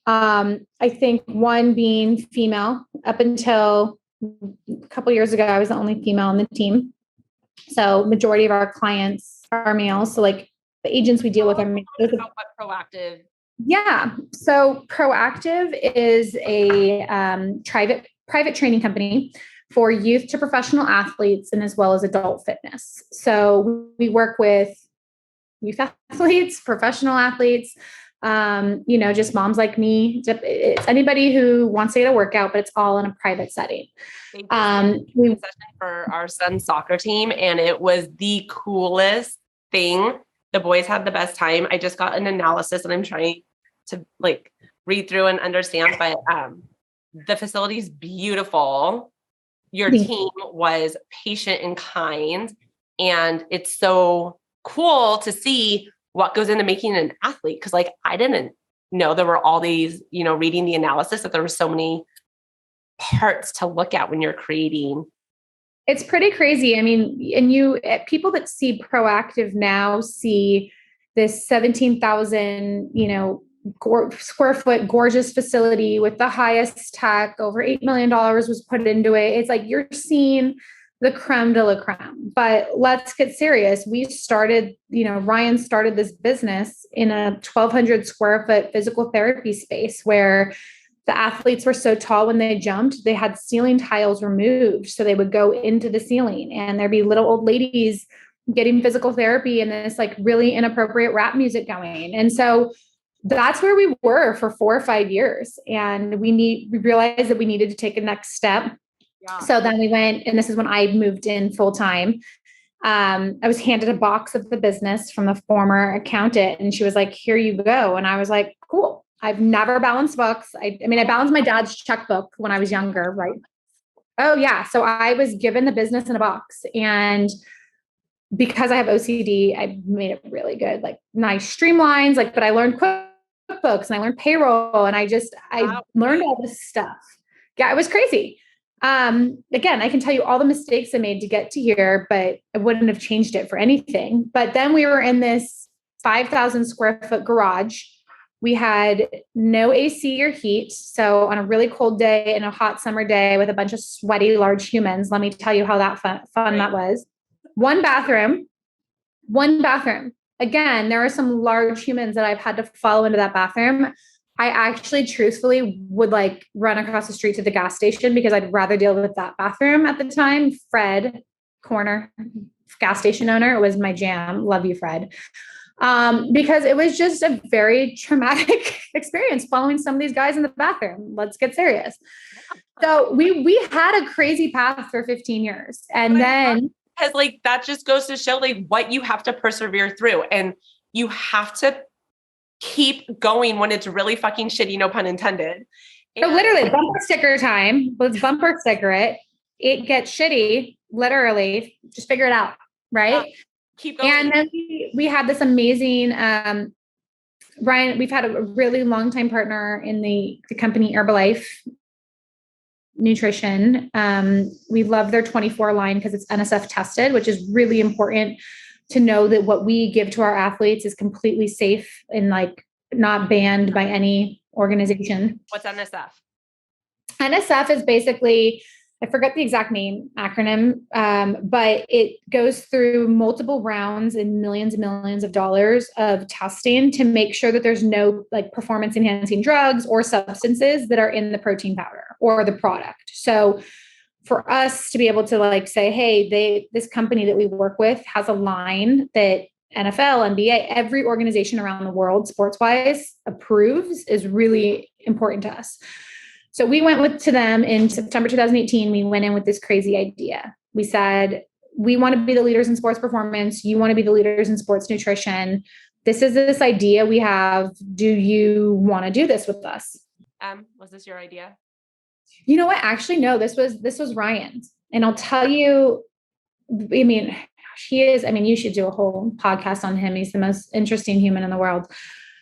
I think one being female up until a couple of years ago, I was the only female on the team. So majority of our clients are males. So like the agents we deal with are males. Proactive. Yeah. So Proactive is a private training company for youth to professional athletes and as well as adult fitness. So we work with youth athletes, professional athletes, just moms like me. It's anybody who wants to get a workout, but it's all in a private setting. We session for our son's soccer team, and it was the coolest thing. The boys had the best time. I just got an analysis, and I'm trying to like read through and understand. But the facility is beautiful. Your team was patient and kind, and it's so cool to see what goes into making an athlete. Cause like, I didn't know there were all these, reading the analysis that there were so many parts to look at when you're creating. It's pretty crazy. I mean, and people that see Proactive now see this 17,000, square foot gorgeous facility with the highest tech. Over $8 million was put into it. It's like you're seeing the creme de la creme. But let's get serious. We started, Ryan started this business in a 1,200 square foot physical therapy space where the athletes were so tall when they jumped, they had ceiling tiles removed. So they would go into the ceiling and there'd be little old ladies getting physical therapy and this like really inappropriate rap music going. And so that's where we were for 4 or 5 years. And we realized that we needed to take a next step. Yeah. So then we went, and this is when I moved in full time. I was handed a box of the business from the former accountant, and she was like, "Here you go." And I was like, "Cool." I've never balanced books. I balanced my dad's checkbook when I was younger, right? Oh yeah. So I was given the business in a box, and because I have OCD, I made it really good, like nice streamlines, but I learned QuickBooks and I learned payroll, and I learned all this stuff. Yeah, it was crazy. Again, I can tell you all the mistakes I made to get to here, but I wouldn't have changed it for anything. But then we were in this 5,000 square foot garage. We had no AC or heat. So on a really cold day and a hot summer day with a bunch of sweaty, large humans, let me tell you how that fun that was. One bathroom. Again, there are some large humans that I've had to follow into that bathroom. I actually truthfully would like run across the street to the gas station because I'd rather deal with that bathroom at the time. Fred Corner, gas station owner, it was my jam. Love you, Fred. Because it was just a very traumatic experience following some of these guys in the bathroom. Let's get serious. So we had a crazy path for 15 years. And then because like that just goes to show like what you have to persevere through, and you have to keep going when it's really fucking shitty, no pun intended. So literally bumper sticker time. Let's bumper sticker it. It gets shitty, literally. Just figure it out, right? Yeah. Keep going. And then we had this amazing, Ryan, we've had a really long time partner in the company Herbalife Nutrition. We love their 24 line because it's NSF tested, which is really important to know that what we give to our athletes is completely safe and like not banned by any organization. What's NSF? NSF is basically, I forget the exact name acronym, but it goes through multiple rounds and millions of dollars of testing to make sure that there's no like performance enhancing drugs or substances that are in the protein powder or the product. So for us to be able to like say, hey, this company that we work with has a line that NFL, NBA, every organization around the world, sports-wise, approves is really important to us. So we went to them in September 2018. We went in with this crazy idea. We said, we want to be the leaders in sports performance. You want to be the leaders in sports nutrition. This is this idea we have. Do you want to do this with us? Was this your idea? You know what? Actually, no, this was Ryan's. And I'll tell you, I mean, you should do a whole podcast on him. He's the most interesting human in the world.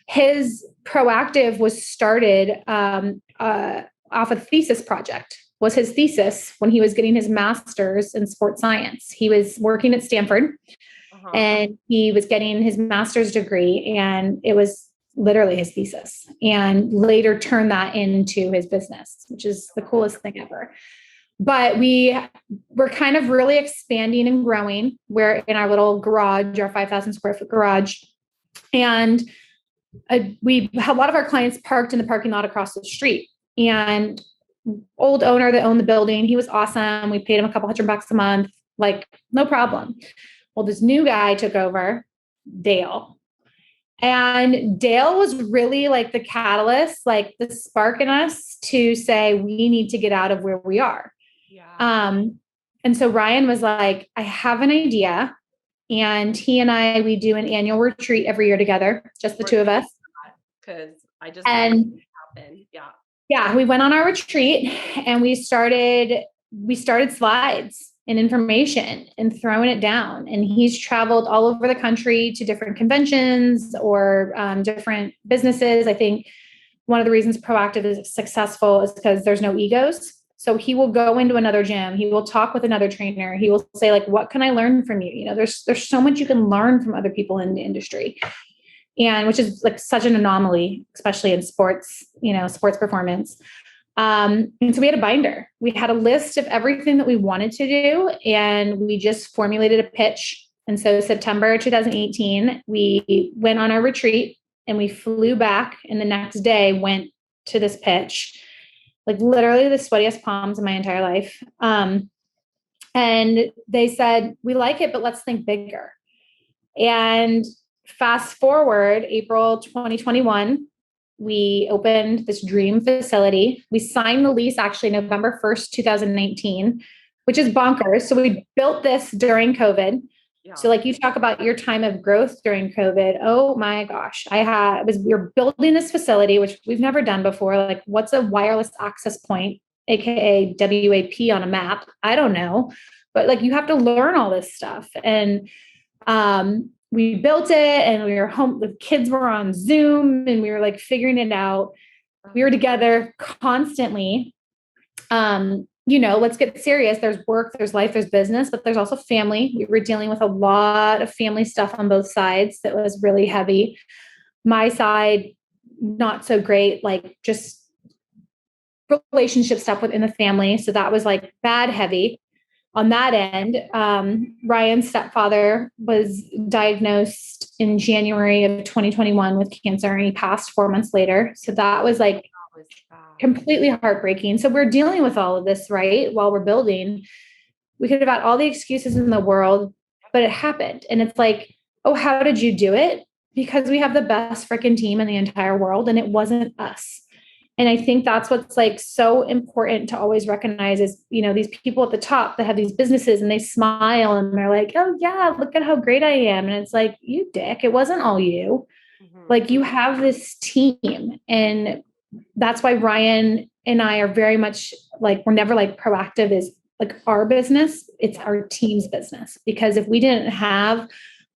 His Proactive was started off a thesis project, was his thesis when he was getting his master's in sports science. He was working at Stanford and he was getting his master's degree, and it was literally his thesis, and later turned that into his business, which is the coolest thing ever. But we were kind of really expanding and growing. We're in our little garage, our 5,000 square foot garage. And we had a lot of our clients parked in the parking lot across the street. And old owner that owned the building, he was awesome. We paid him a couple $100 a month, like no problem. Well, this new guy took over, Dale. And Dale was really like the catalyst, like the spark in us to say, we need to get out of where we are. Yeah. And so Ryan was like, I have an idea. And he and we do an annual retreat every year together, just the two of us. Because I just happen. Yeah. We went on our retreat and we started slides and information and throwing it down. And he's traveled all over the country to different conventions or different businesses. I think one of the reasons Proactive is successful is because there's no egos. So he will go into another gym. He will talk with another trainer. He will say like, what can I learn from you? You know, there's so much you can learn from other people in the industry, and which is like such an anomaly, especially in sports, sports performance. And so we had a binder. We had a list of everything that we wanted to do, and we just formulated a pitch. And so September 2018, we went on our retreat and we flew back, and the next day went to this pitch, like literally the sweatiest palms in my entire life. And they said, we like it, but let's think bigger. And fast forward, April 2021, we opened this dream facility. We signed the lease actually November 1st, 2019, which is bonkers. So we built this during COVID. Yeah. So like you talk about your time of growth during COVID. Oh my gosh. We were building this facility, which we've never done before. Like what's a wireless access point, AKA WAP on a map? I don't know, but like you have to learn all this stuff. And, we built it and we were home. The kids were on Zoom and we were like figuring it out. We were together constantly. let's get serious. There's work, there's life, there's business, but there's also family. We were dealing with a lot of family stuff on both sides that was really heavy. My side, not so great, like just relationship stuff within the family. So that was like bad heavy. On that end, Ryan's stepfather was diagnosed in January of 2021 with cancer, and he passed 4 months later. So that was like completely heartbreaking. So we're dealing with all of this, right? While we're building, we could have had all the excuses in the world, but it happened. And it's like, oh, how did you do it? Because we have the best freaking team in the entire world, and it wasn't us. And I think that's what's like so important to always recognize is, these people at the top that have these businesses and they smile and they're like, oh yeah, look at how great I am. And it's like, you dick, it wasn't all you. Like, you have this team. And that's why Ryan and I are very much like, we're never like proactive is like our business. It's our team's business. Because if we didn't have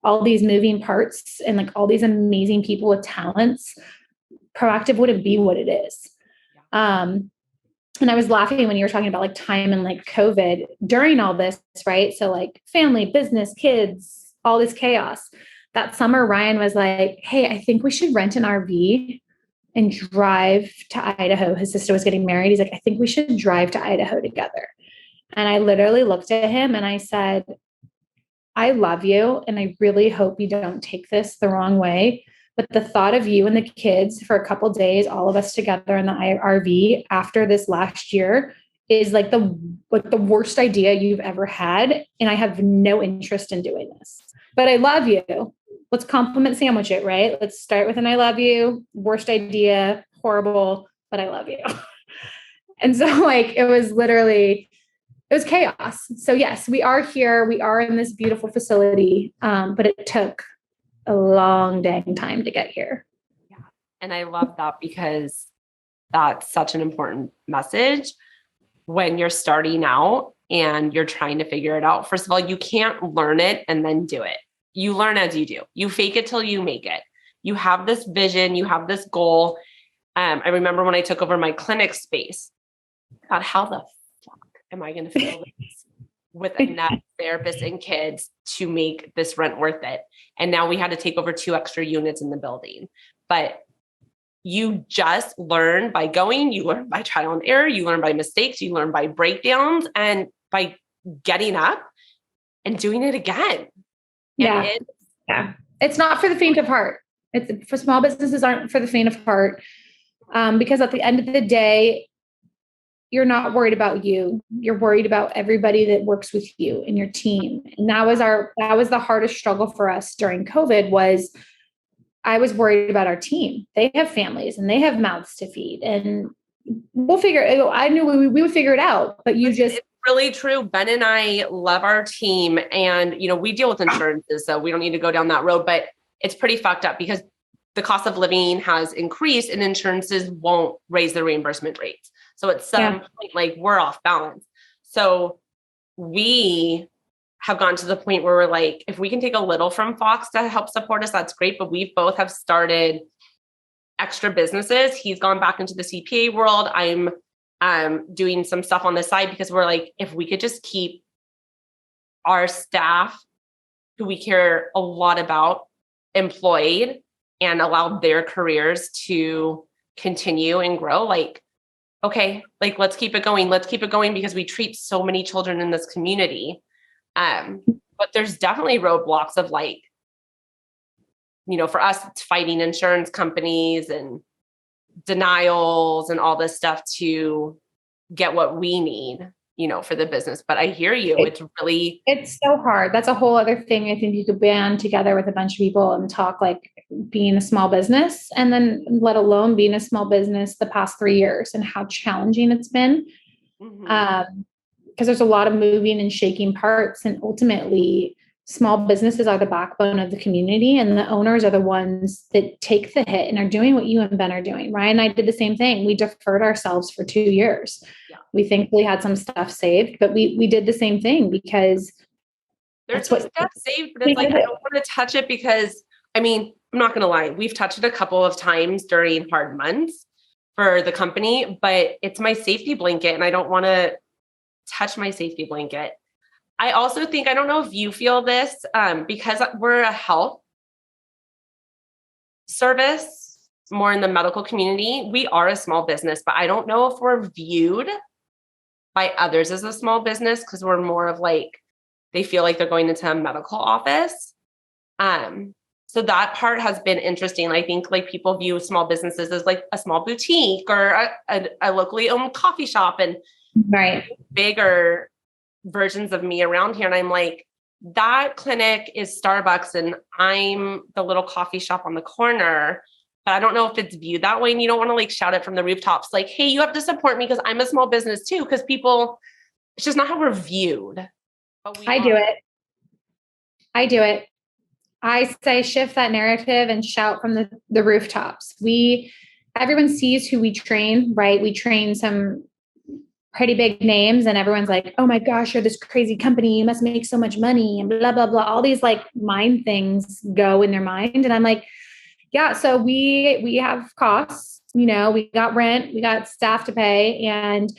all these moving parts and like all these amazing people with talents, proactive wouldn't be what it is. And I was laughing when you were talking about like time and like COVID during all this, right? So like family, business, kids, all this chaos. That summer, Ryan was like, hey, I think we should rent an RV and drive to Idaho. His sister was getting married. He's like, I think we should drive to Idaho together. And I literally looked at him and I said, I love you. And I really hope you don't take this the wrong way. But the thought of you and the kids for a couple of days, all of us together in the RV after this last year is like the worst idea you've ever had. And I have no interest in doing this, but I love you. Let's compliment sandwich it, right? Let's start with an I love you. Worst idea, horrible, but I love you. And so like, it was chaos. So yes, we are here. We are in this beautiful facility. But it took a long dang time to get here. Yeah. And I love that because that's such an important message when you're starting out and you're trying to figure it out. First of all, you can't learn it and then do it. You learn as you do. You fake it till you make it. You have this vision, you have this goal. I remember when I took over my clinic space, God, how the fuck am I going to fill this with enough therapists and kids to make this rent worth it? And now we had to take over 2 extra units in the building. But you just learn by going, you learn by trial and error, you learn by mistakes, you learn by breakdowns, and by getting up and doing it again. Yeah. It's not for the faint of heart. It's for small businesses aren't for the faint of heart. Because at the end of the day, you're not worried about you. You're worried about everybody that works with you and your team. And that was the hardest struggle for us during COVID was I was worried about our team. They have families and they have mouths to feed, and I knew we would figure it out, but it's really true. Ben and I love our team, and, we deal with insurances, so we don't need to go down that road, but it's pretty fucked up because the cost of living has increased and insurances won't raise the reimbursement rates. So at some point, like, we're off balance. So we have gotten to the point where we're like, if we can take a little from Fox to help support us, that's great. But we both have started extra businesses. He's gone back into the CPA world. I'm doing some stuff on the side because we're like, if we could just keep our staff who we care a lot about employed and allow their careers to continue and grow, like, okay, like, let's keep it going. Let's keep it going because we treat so many children in this community. But there's definitely roadblocks of like, for us, it's fighting insurance companies and denials and all this stuff to get what we need, for the business. But I hear you. It's so hard. That's a whole other thing. I think you could band together with a bunch of people and talk like being a small business, and then let alone being a small business the past 3 years and how challenging it's been. Because there's a lot of moving and shaking parts, and ultimately small businesses are the backbone of the community, and the owners are the ones that take the hit and are doing what you and Ben are doing. Ryan and I did the same thing. We deferred ourselves for 2 years. Yeah. We thankfully had some stuff saved, but we did the same thing because there's some stuff saved, but it's like, I don't want to touch it because, I'm not going to lie. We've touched it a couple of times during hard months for the company, but it's my safety blanket and I don't want to touch my safety blanket. I also think, I don't know if you feel this, because we're a health service, more in the medical community, we are a small business, but I don't know if we're viewed by others as a small business because we're more of like, they feel like they're going into a medical office. So that part has been interesting. I think like people view small businesses as like a small boutique or a locally owned coffee shop and bigger versions of me around here. And I'm like, that clinic is Starbucks and I'm the little coffee shop on the corner. But I don't know if it's viewed that way. And you don't want to like shout it from the rooftops, like, hey, you have to support me because I'm a small business too. Because people, it's just not how we're viewed. But I do it. I say shift that narrative and shout from the rooftops. Everyone sees who we train, right? We train some pretty big names and everyone's like, oh my gosh, you're this crazy company. You must make so much money and blah, blah, blah. All these like mind things go in their mind. And I'm like, yeah, so we have costs, we got rent, we got staff to pay. And,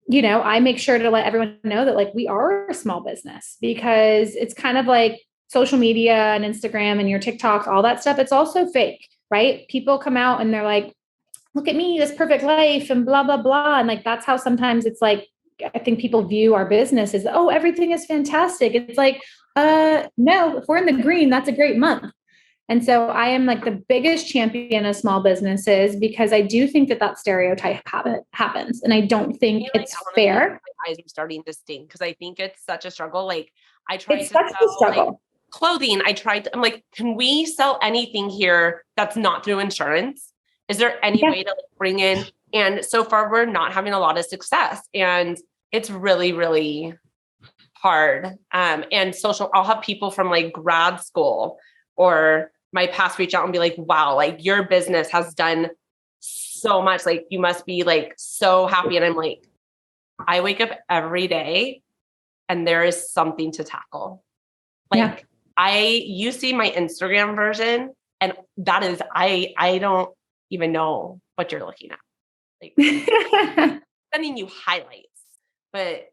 I make sure to let everyone know that like we are a small business because it's kind of like social media and Instagram and your TikToks, all that stuff. It's also fake, right? People come out and they're like, look at me, this perfect life and blah, blah, blah. And like, that's how sometimes it's like, I think people view our business as, oh, everything is fantastic. It's like, no, if we're in the green, that's a great month. And so I am like the biggest champion of small businesses because I do think that stereotype happens. And I don't think it's fair. My eyes are starting to sting because I think it's such a struggle. Like I tried to sell like, clothing. I'm like, can we sell anything here that's not through insurance? Is there any way to like bring in? And so far we're not having a lot of success and it's really, really hard. And I'll have people from like grad school or my past reach out and be like, wow, like your business has done so much. Like you must be like so happy. And I'm like, I wake up every day and there is something to tackle. Like you see my Instagram version and that is, I don't even know what you're looking at. Like sending you highlights, but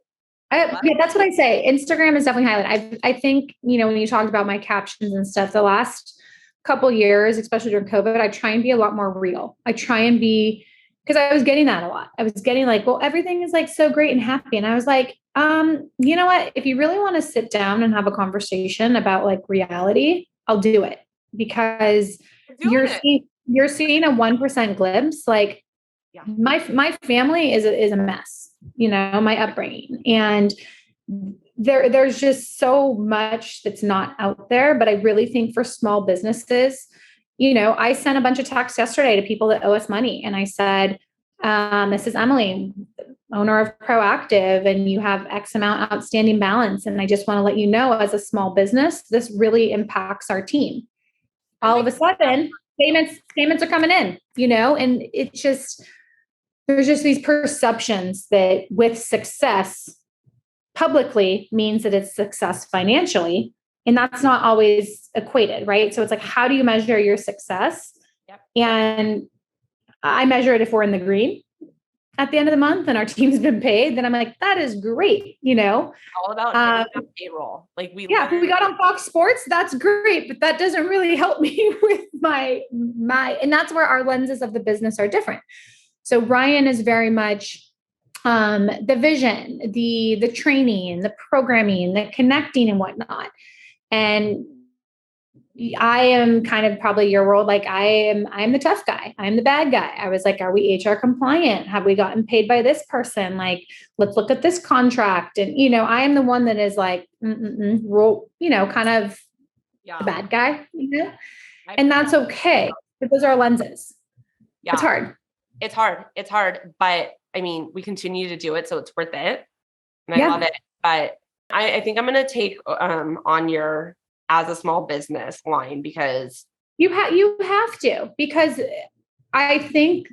that's what I say. Instagram is definitely highlight. I think, when you talked about my captions and stuff, the last couple years, especially during COVID, I try and be a lot more real. I try and be, because I was getting that a lot. I was getting like, well, everything is like so great and happy. And I was like, you know what? If you really want to sit down and have a conversation about like reality, I'll do it because you're seeing a 1% glimpse. Like my family is a mess, my upbringing. And there's just so much that's not out there. But I really think for small businesses, I sent a bunch of texts yesterday to people that owe us money. And I said, this is Emily, owner of Proactive, and you have X amount outstanding balance. And I just want to let you know, as a small business, this really impacts our team. All of a sudden, payments are coming in, and it's just, there's just these perceptions that with success publicly means that it's success financially. And that's not always equated, right? So it's like, how do you measure your success? Yep. And I measure it if we're in the green at the end of the month and our team's been paid, then I'm like, that is great. All about payroll. Like we got on Fox Sports. That's great. But that doesn't really help me with my, and that's where our lenses of the business are different. So Ryan is very much the vision, the training, the programming, the connecting and whatnot. And I am kind of probably your world. Like I'm the tough guy. I'm the bad guy. I was like, are we HR compliant? Have we gotten paid by this person? Like, let's look at this contract. And, I am the one that is like, roll, kind of the bad guy, and that's okay. But those are our lenses. Yeah. It's hard. It's hard. But I mean, we continue to do it. So it's worth it. And I love it. But I think I'm going to take on your as a small business line because you have to, because I think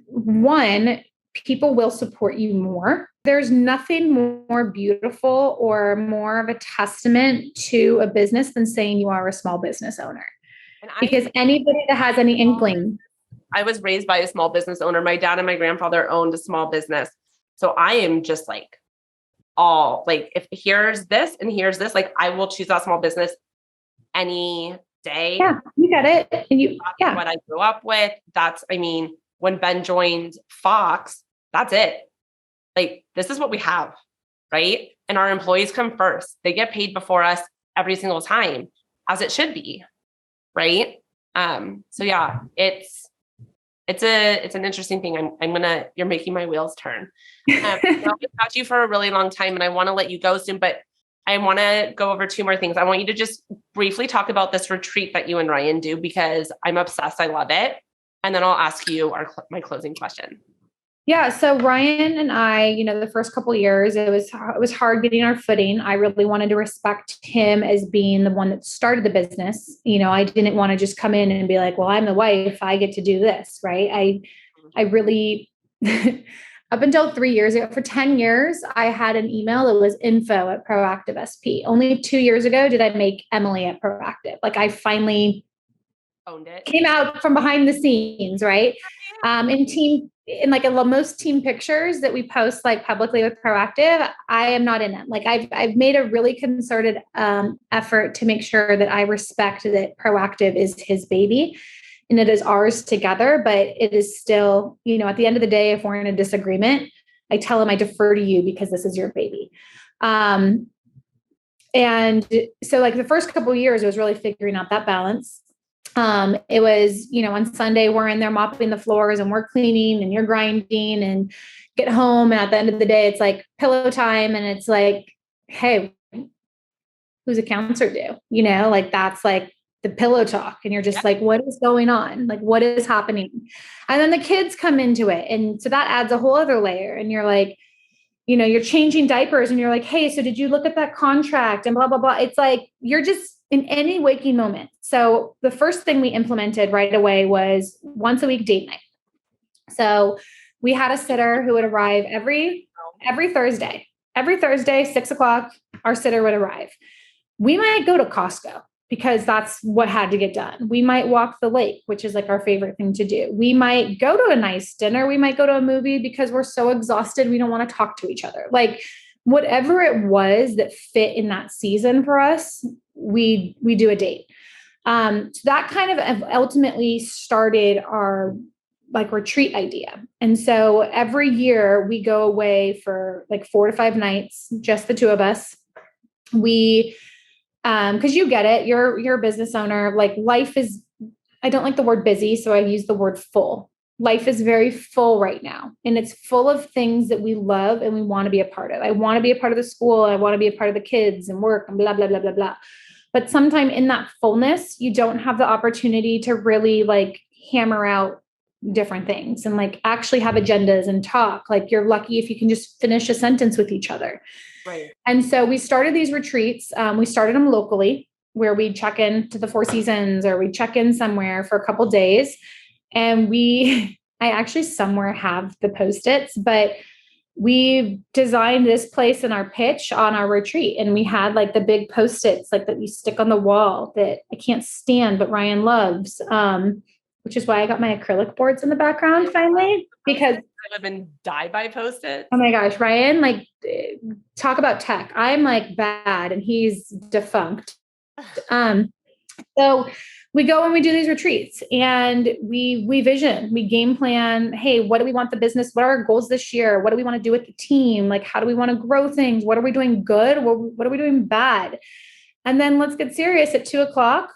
people will support you more. There's nothing more beautiful or more of a testament to a business than saying you are a small business owner. Because anybody that has any inkling. I was raised by a small business owner. My dad and my grandfather owned a small business. So I am just like all like, if here's this and here's this, like I will choose that small business any day. Yeah, you get it. And that's what I grew up with. I mean, when Ben joined Fox, that's it. Like, this is what we have, right? And our employees come first. They get paid before us every single time, as it should be, right? So yeah, it's an interesting thing. You're making my wheels turn. I've got you for a really long time and I want to let you go soon, but I want to go over 2 more things. I want you to just briefly talk about this retreat that you and Ryan do, because I'm obsessed. I love it. And then I'll ask you my closing question. Yeah. So Ryan and I, the first couple of years, it was hard getting our footing. I really wanted to respect him as being the one that started the business. I didn't want to just come in and be like, well, I'm the wife, I get to do this. Right. I really, up until 3 years ago, for 10 years, I had an email that was info@Proactive SP. Only 2 years ago did I make Emily at Proactive. Like I finally owned it, came out from behind the scenes. Right. In like most team pictures that we post like publicly with Proactive, I am not in it. Like I've made a really concerted effort to make sure that I respect that Proactive is his baby and it is ours together, but it is still, at the end of the day, if we're in a disagreement, I tell him I defer to you because this is your baby. And so like the first couple of years, it was really figuring out that balance. It was, on Sunday, we're in there mopping the floors and we're cleaning and you're grinding and get home. And at the end of the day, it's like pillow time. And it's like, hey, whose accounts are due? Like that's like the pillow talk. And you're just like, what is going on? Like, what is happening? And then the kids come into it. And so that adds a whole other layer. And you're like, you're changing diapers and you're like, hey, so did you look at that contract and blah, blah, blah. It's like, you're just in any waking moment. So the first thing we implemented right away was once a week date night. So we had a sitter who would arrive every Thursday. Every Thursday, 6:00, our sitter would arrive. We might go to Costco because that's what had to get done. We might walk the lake, which is like our favorite thing to do. We might go to a nice dinner. We might go to a movie because we're so exhausted. We don't want to talk to each other. Like whatever it was that fit in that season for us, we do a date. So that kind of ultimately started our like retreat idea. And so every year we go away for like 4 to 5 nights, just the 2 of us. We, cause you get it. You're a business owner. Like life is, I don't like the word busy. So I use the word full. Life is very full right now. And it's full of things that we love and we want to be a part of. I want to be a part of the school. I want to be a part of the kids and work and blah, blah, blah, blah, blah. But sometime in that fullness, you don't have the opportunity to really like hammer out different things and like actually have agendas and talk. Like you're lucky if you can just finish a sentence with each other. Right. And so we started these retreats. We started them locally where we check in to the Four Seasons or we check in somewhere for a couple of days. And I actually somewhere have the Post-its, but we designed this place in our pitch on our retreat. And we had like the big Post-its, like that you stick on the wall that I can't stand, but Ryan loves, which is why I got my acrylic boards in the background finally, because I live and die by Post-its. Oh my gosh, Ryan, like talk about tech. I'm like bad and he's defunct. So we go and we do these retreats and we vision, we game plan. Hey, what do we want the business? What are our goals this year? What do we want to do with the team? Like, how do we want to grow things? What are we doing good? What are we doing bad? And then let's get serious at 2:00.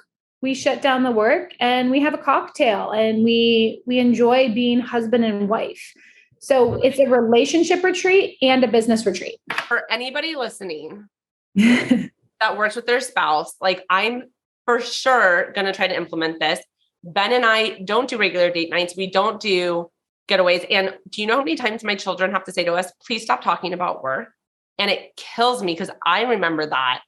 We shut down the work and we have a cocktail and we enjoy being husband and wife. So it's a relationship retreat and a business retreat. For anybody listening that works with their spouse, like I'm for sure going to try to implement this. Ben and I don't do regular date nights. We don't do getaways. And do you know how many times my children have to say to us, please stop talking about work? And it kills me because I remember that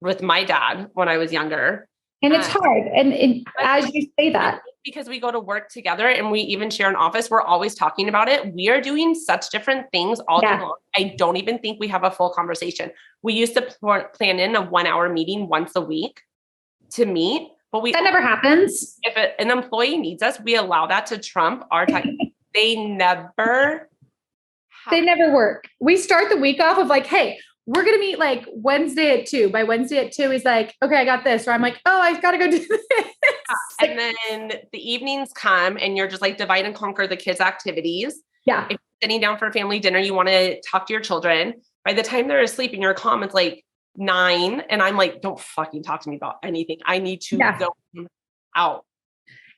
with my dad when I was younger. And it's hard. And as you say that, because we go to work together and we even share an office, we're always talking about it. We are doing such different things all day long. I don't even think we have a full conversation. We used to plan in a 1-hour meeting once a week to meet, but that never happens. If an employee needs us, we allow that to trump our time. They never work. We start the week off of like, hey, we're going to meet like Wednesday at 2. By Wednesday at 2, he's like, okay, I got this. Or I'm like, oh, I got to go do this. And then the evenings come and you're just like divide and conquer the kids' activities. Yeah. If you're sitting down for a family dinner, you want to talk to your children. By the time they're asleep and you're calm, it's like 9. And I'm like, don't fucking talk to me about anything. I need to go out.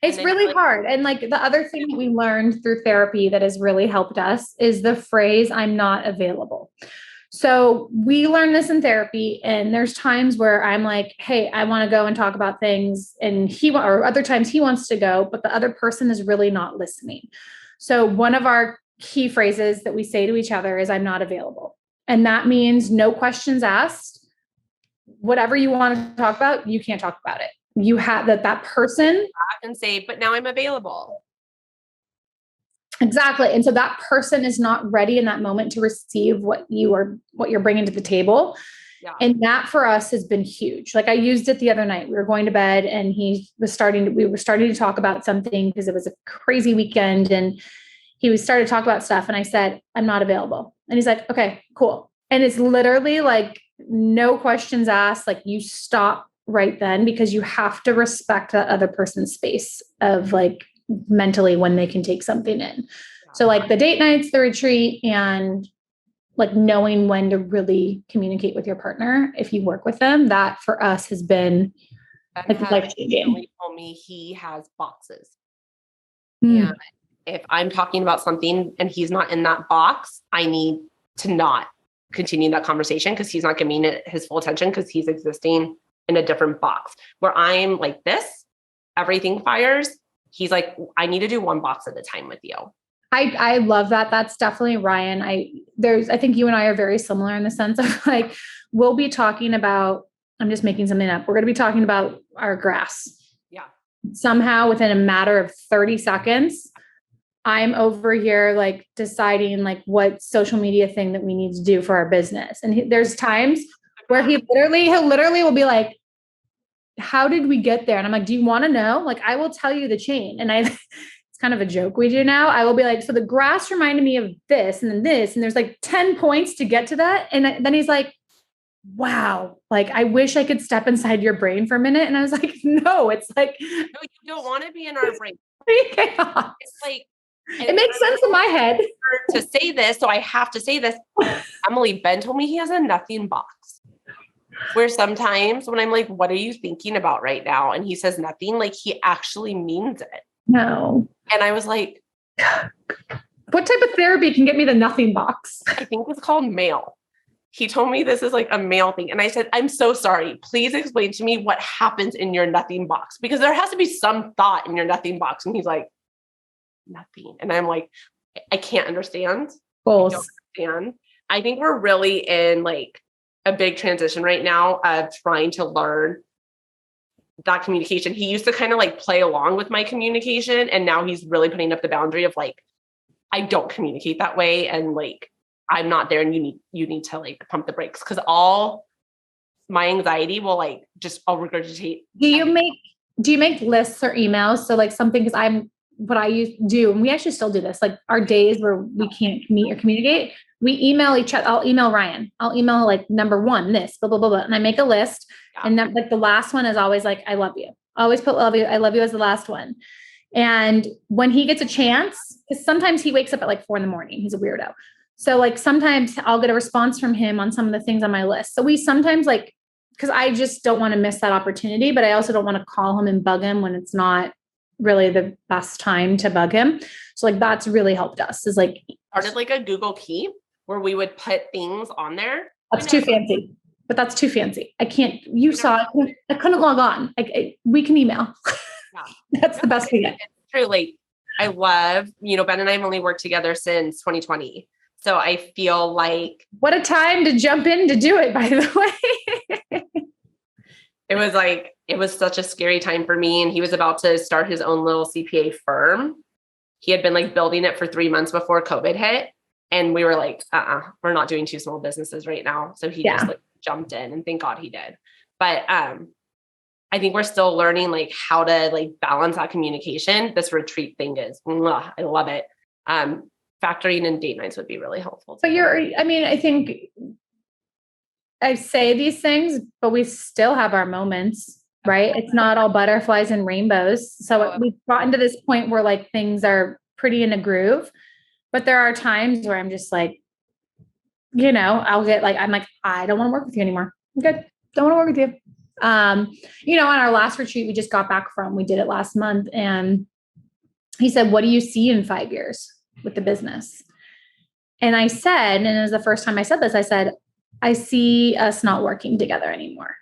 It's really hard. And like the other thing that we learned through therapy that has really helped us is the phrase, I'm not available. So we learned this in therapy, and there's times where I'm like, hey, I want to go and talk about things, and or other times he wants to go, but the other person is really not listening. So one of our key phrases that we say to each other is, I'm not available. And that means no questions asked. Whatever you want to talk about, you can't talk about it. You have that person and say, but now I'm available. Exactly. And so that person is not ready in that moment to receive what you're bringing to the table. Yeah. And that for us has been huge. Like I used it the other night. We were going to bed and we were starting to talk about something because it was a crazy weekend, and he was started to talk about stuff. And I said, I'm not available. And he's like, okay, cool. And it's literally like no questions asked. Like you stop right then, because you have to respect that other person's space of like mentally when they can take something in. So like the date nights, the retreat, and like knowing when to really communicate with your partner if you work with them, that for us has been like life-changing. He told me he has boxes. And if I'm talking about something and he's not in that box, I need to not continue that conversation because he's not giving it his full attention because he's existing in a different box. Where I'm like this, everything fires. He's like, I need to do one box at a time with you. I love that. That's definitely Ryan. I think you and I are very similar in the sense of like, we'll be talking about, I'm just making something up. We're going to be talking about our grass. Yeah. Somehow within a matter of 30 seconds, I'm over here like deciding like what social media thing that we need to do for our business. And there's times where he'll literally will be like, how did we get there? And I'm like, do you want to know? Like, I will tell you the chain. And it's kind of a joke we do now. I will be like, so the grass reminded me of this and then this, and there's like 10 points to get to that. And then he's like, wow, like, I wish I could step inside your brain for a minute. And I was like, no, it's like, no, you don't want to be in our brain. Yeah. It's like, it makes sense in my head to say this. So I have to say this. Emily, Ben told me he has a nothing box. Where sometimes when I'm like, what are you thinking about right now? And he says nothing, like he actually means it. No. And I was like, what type of therapy can get me the nothing box? I think it's called male. He told me this is like a male thing. And I said, I'm so sorry. Please explain to me what happens in your nothing box, because there has to be some thought in your nothing box. And he's like, nothing. And I'm like, I can't understand. Goals. I don't understand. I think we're really in like a big transition right now of trying to learn that communication. He used to kind of like play along with my communication. And now he's really putting up the boundary of like, I don't communicate that way. And like, I'm not there and you need to like pump the brakes. Cause all my anxiety will like, just I'll regurgitate. Do you make lists or emails? So like something, cause what I used to do, and we actually still do this, like our days where we can't meet or communicate, we email each other. I'll email Ryan. I'll email like number 1, this, blah, blah, blah, blah. And I make a list. Yeah. And then like the last one is always like, I love you. I always put love you. I love you as the last one. And when he gets a chance, because sometimes he wakes up at like 4 a.m. He's a weirdo. So like sometimes I'll get a response from him on some of the things on my list. So we sometimes like, because I just don't want to miss that opportunity, but I also don't want to call him and bug him when it's not really the best time to bug him. So like that's really helped us is like started like a Google Keep where we would put things on there. That's too fancy, but that's too fancy. I can't, you saw it. I couldn't log on. We can email. Yeah. That's the best we get. It's true. Like I love, Ben and I have only worked together since 2020. So I feel like what a time to jump in to do it, by the way. It was such a scary time for me. And he was about to start his own little CPA firm. He had been like building it for 3 months before COVID hit. And we were like, we're not doing 2 small businesses right now. So he just like jumped in, and thank God he did. But I think we're still learning like how to like balance that communication. This retreat thing is, I love it. Factoring in date nights would be really helpful. But I think I say these things, but we still have our moments, right? It's not all butterflies and rainbows. So we've gotten to this point where like things are pretty in a groove, but there are times where I'm just like, I'll get like, I'm like, I don't want to work with you anymore. I'm good. Don't want to work with you. On our last retreat we just got back from, we did it last month, and he said, what do you see in 5 years with the business? And I said, and it was the first time I said this, I said, I see us not working together anymore.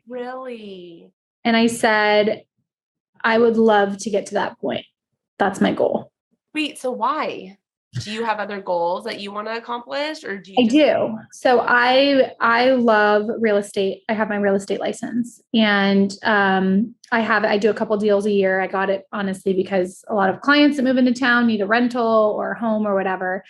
Really? And I said, I would love to get to that point. That's my goal. Wait, so why? Do you have other goals that you want to accomplish, or do you? I do. So I love real estate. I have my real estate license, and I do a couple deals a year. I got it honestly because a lot of clients that move into town need a rental or a home or whatever.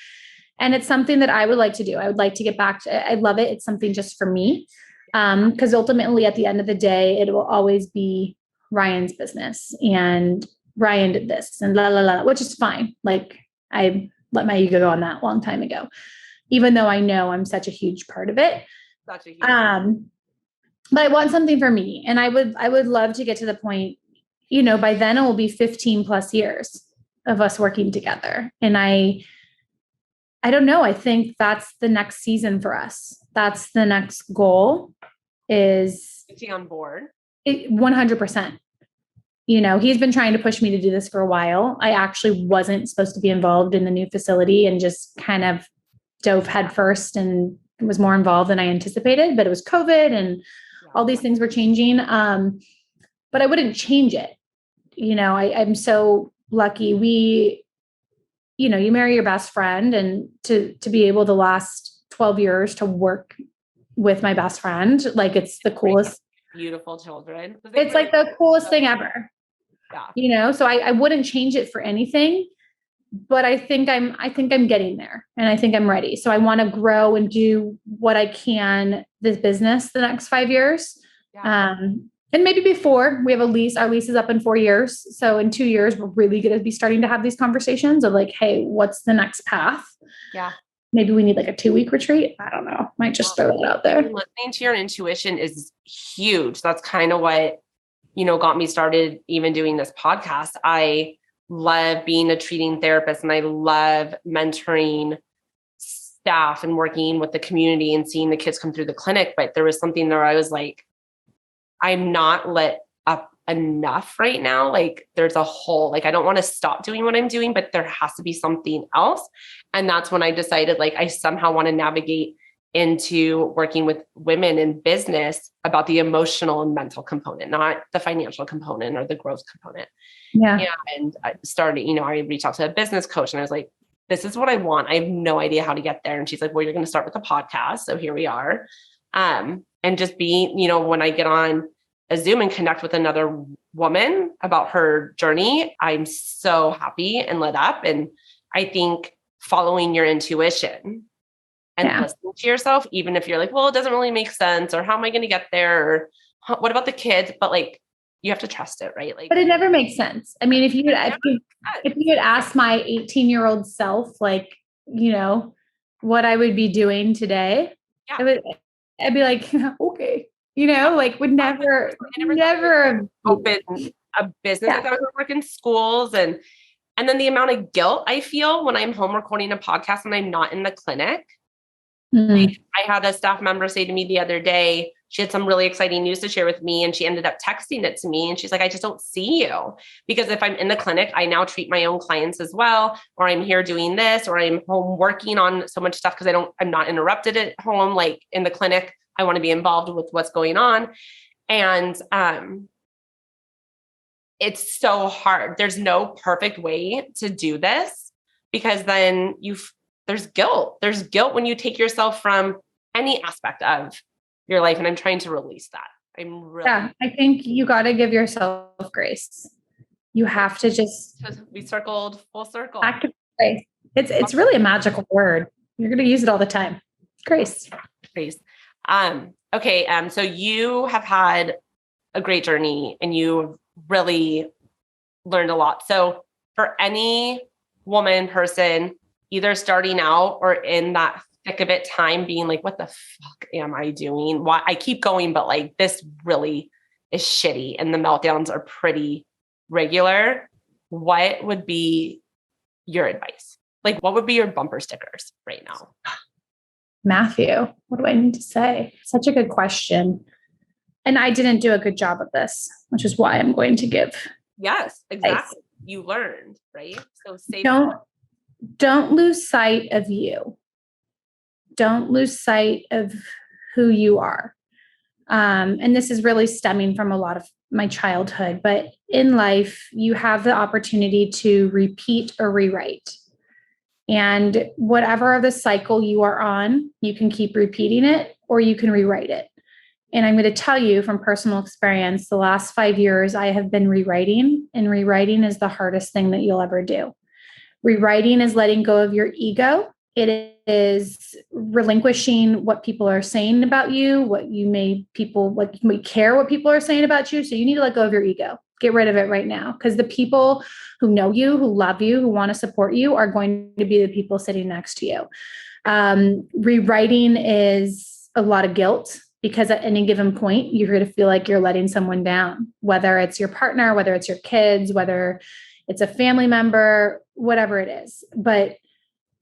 And it's something that I would like to do. I would like to get back to, I love it. It's something just for me. Because ultimately at the end of the day, it will always be Ryan's business, and Ryan did this and la, la, la, which is fine. Like I let my ego go on that a long time ago, even though I know I'm such a huge part of it. Such a huge but I want something for me. And I would love to get to the point, by then it will be 15 plus years of us working together. And I don't know. I think that's the next season for us. That's the next goal is on board. 100%. He's been trying to push me to do this for a while. I actually wasn't supposed to be involved in the new facility and just kind of dove headfirst and was more involved than I anticipated, but it was COVID and all these things were changing. But I wouldn't change it. I'm so lucky. You marry your best friend, and to be able to last 12 years to work with my best friend, like it's the coolest. Beautiful children. It's like the coolest thing ever. Yeah. So I wouldn't change it for anything, but I think I'm getting there, and I think I'm ready. So I want to grow and do what I can this business the next 5 years. Yeah. And maybe before we have a lease, our lease is up in 4 years. So in 2 years, we're really going to be starting to have these conversations of like, hey, what's the next path? Yeah. Maybe we need like a 2-week retreat. I don't know. Might just throw it out there. Listening to your intuition is huge. That's kind of what, got me started even doing this podcast. I love being a treating therapist, and I love mentoring staff and working with the community and seeing the kids come through the clinic. But there was something there I was like, I'm not lit up enough right now. Like there's a hole, like I don't want to stop doing what I'm doing, but there has to be something else. And that's when I decided like I somehow want to navigate into working with women in business about the emotional and mental component, not the financial component or the growth component. Yeah. And I started, I reached out to a business coach and I was like, this is what I want. I have no idea how to get there. And she's like, well, you're going to start with a podcast. So here we are. And just being, when I get on a Zoom and connect with another woman about her journey, I'm so happy and lit up. And I think following your intuition and listening to yourself, even if you're like, well, it doesn't really make sense, or how am I going to get there? Or what about the kids? But like, you have to trust it, right? Like, but it never makes sense. I mean, if you had asked my 18-year-old self, like, what I would be doing today, I'd be like, okay, would never open a business. I would work in schools, and then the amount of guilt I feel when I'm home recording a podcast and I'm not in the clinic. Like, I had a staff member say to me the other day, she had some really exciting news to share with me, and she ended up texting it to me. And she's like, I just don't see you, because if I'm in the clinic, I now treat my own clients as well, or I'm here doing this, or I'm home working on so much stuff because I'm not interrupted at home. Like in the clinic, I want to be involved with what's going on. And it's so hard. There's no perfect way to do this, because then there's guilt. There's guilt when you take yourself from any aspect of your life. And I'm trying to release that. I think you got to give yourself grace. You have to we circled full circle. Grace. It's really a magical word. You're going to use it all the time. Grace. Okay. So you have had a great journey, and you really learned a lot. So for any woman, person, either starting out or in that thick of it time being like, what the fuck am I doing? Why I keep going, but like this really is shitty. And the meltdowns are pretty regular. What would be your advice? Like, what would be your bumper stickers right now? Matthew, what do I need to say? Such a good question. And I didn't do a good job of this, which is why I'm going to give. Yes, exactly. You learned, right? So don't lose sight of you. Don't lose sight of who you are. And this is really stemming from a lot of my childhood, but in life, you have the opportunity to repeat or rewrite. And whatever the cycle you are on, you can keep repeating it or you can rewrite it. And I'm going to tell you from personal experience, the last 5 years, I have been rewriting, and rewriting is the hardest thing that you'll ever do. Rewriting is letting go of your ego. It is relinquishing what people are saying about you, what you may care what people are saying about you. So you need to let go of your ego. Get rid of it right now, because the people who know you, who love you, who want to support you are going to be the people sitting next to you. Rewriting is a lot of guilt, because at any given point, you're going to feel like you're letting someone down, whether it's your partner, whether it's your kids, whether it's a family member, whatever it is. But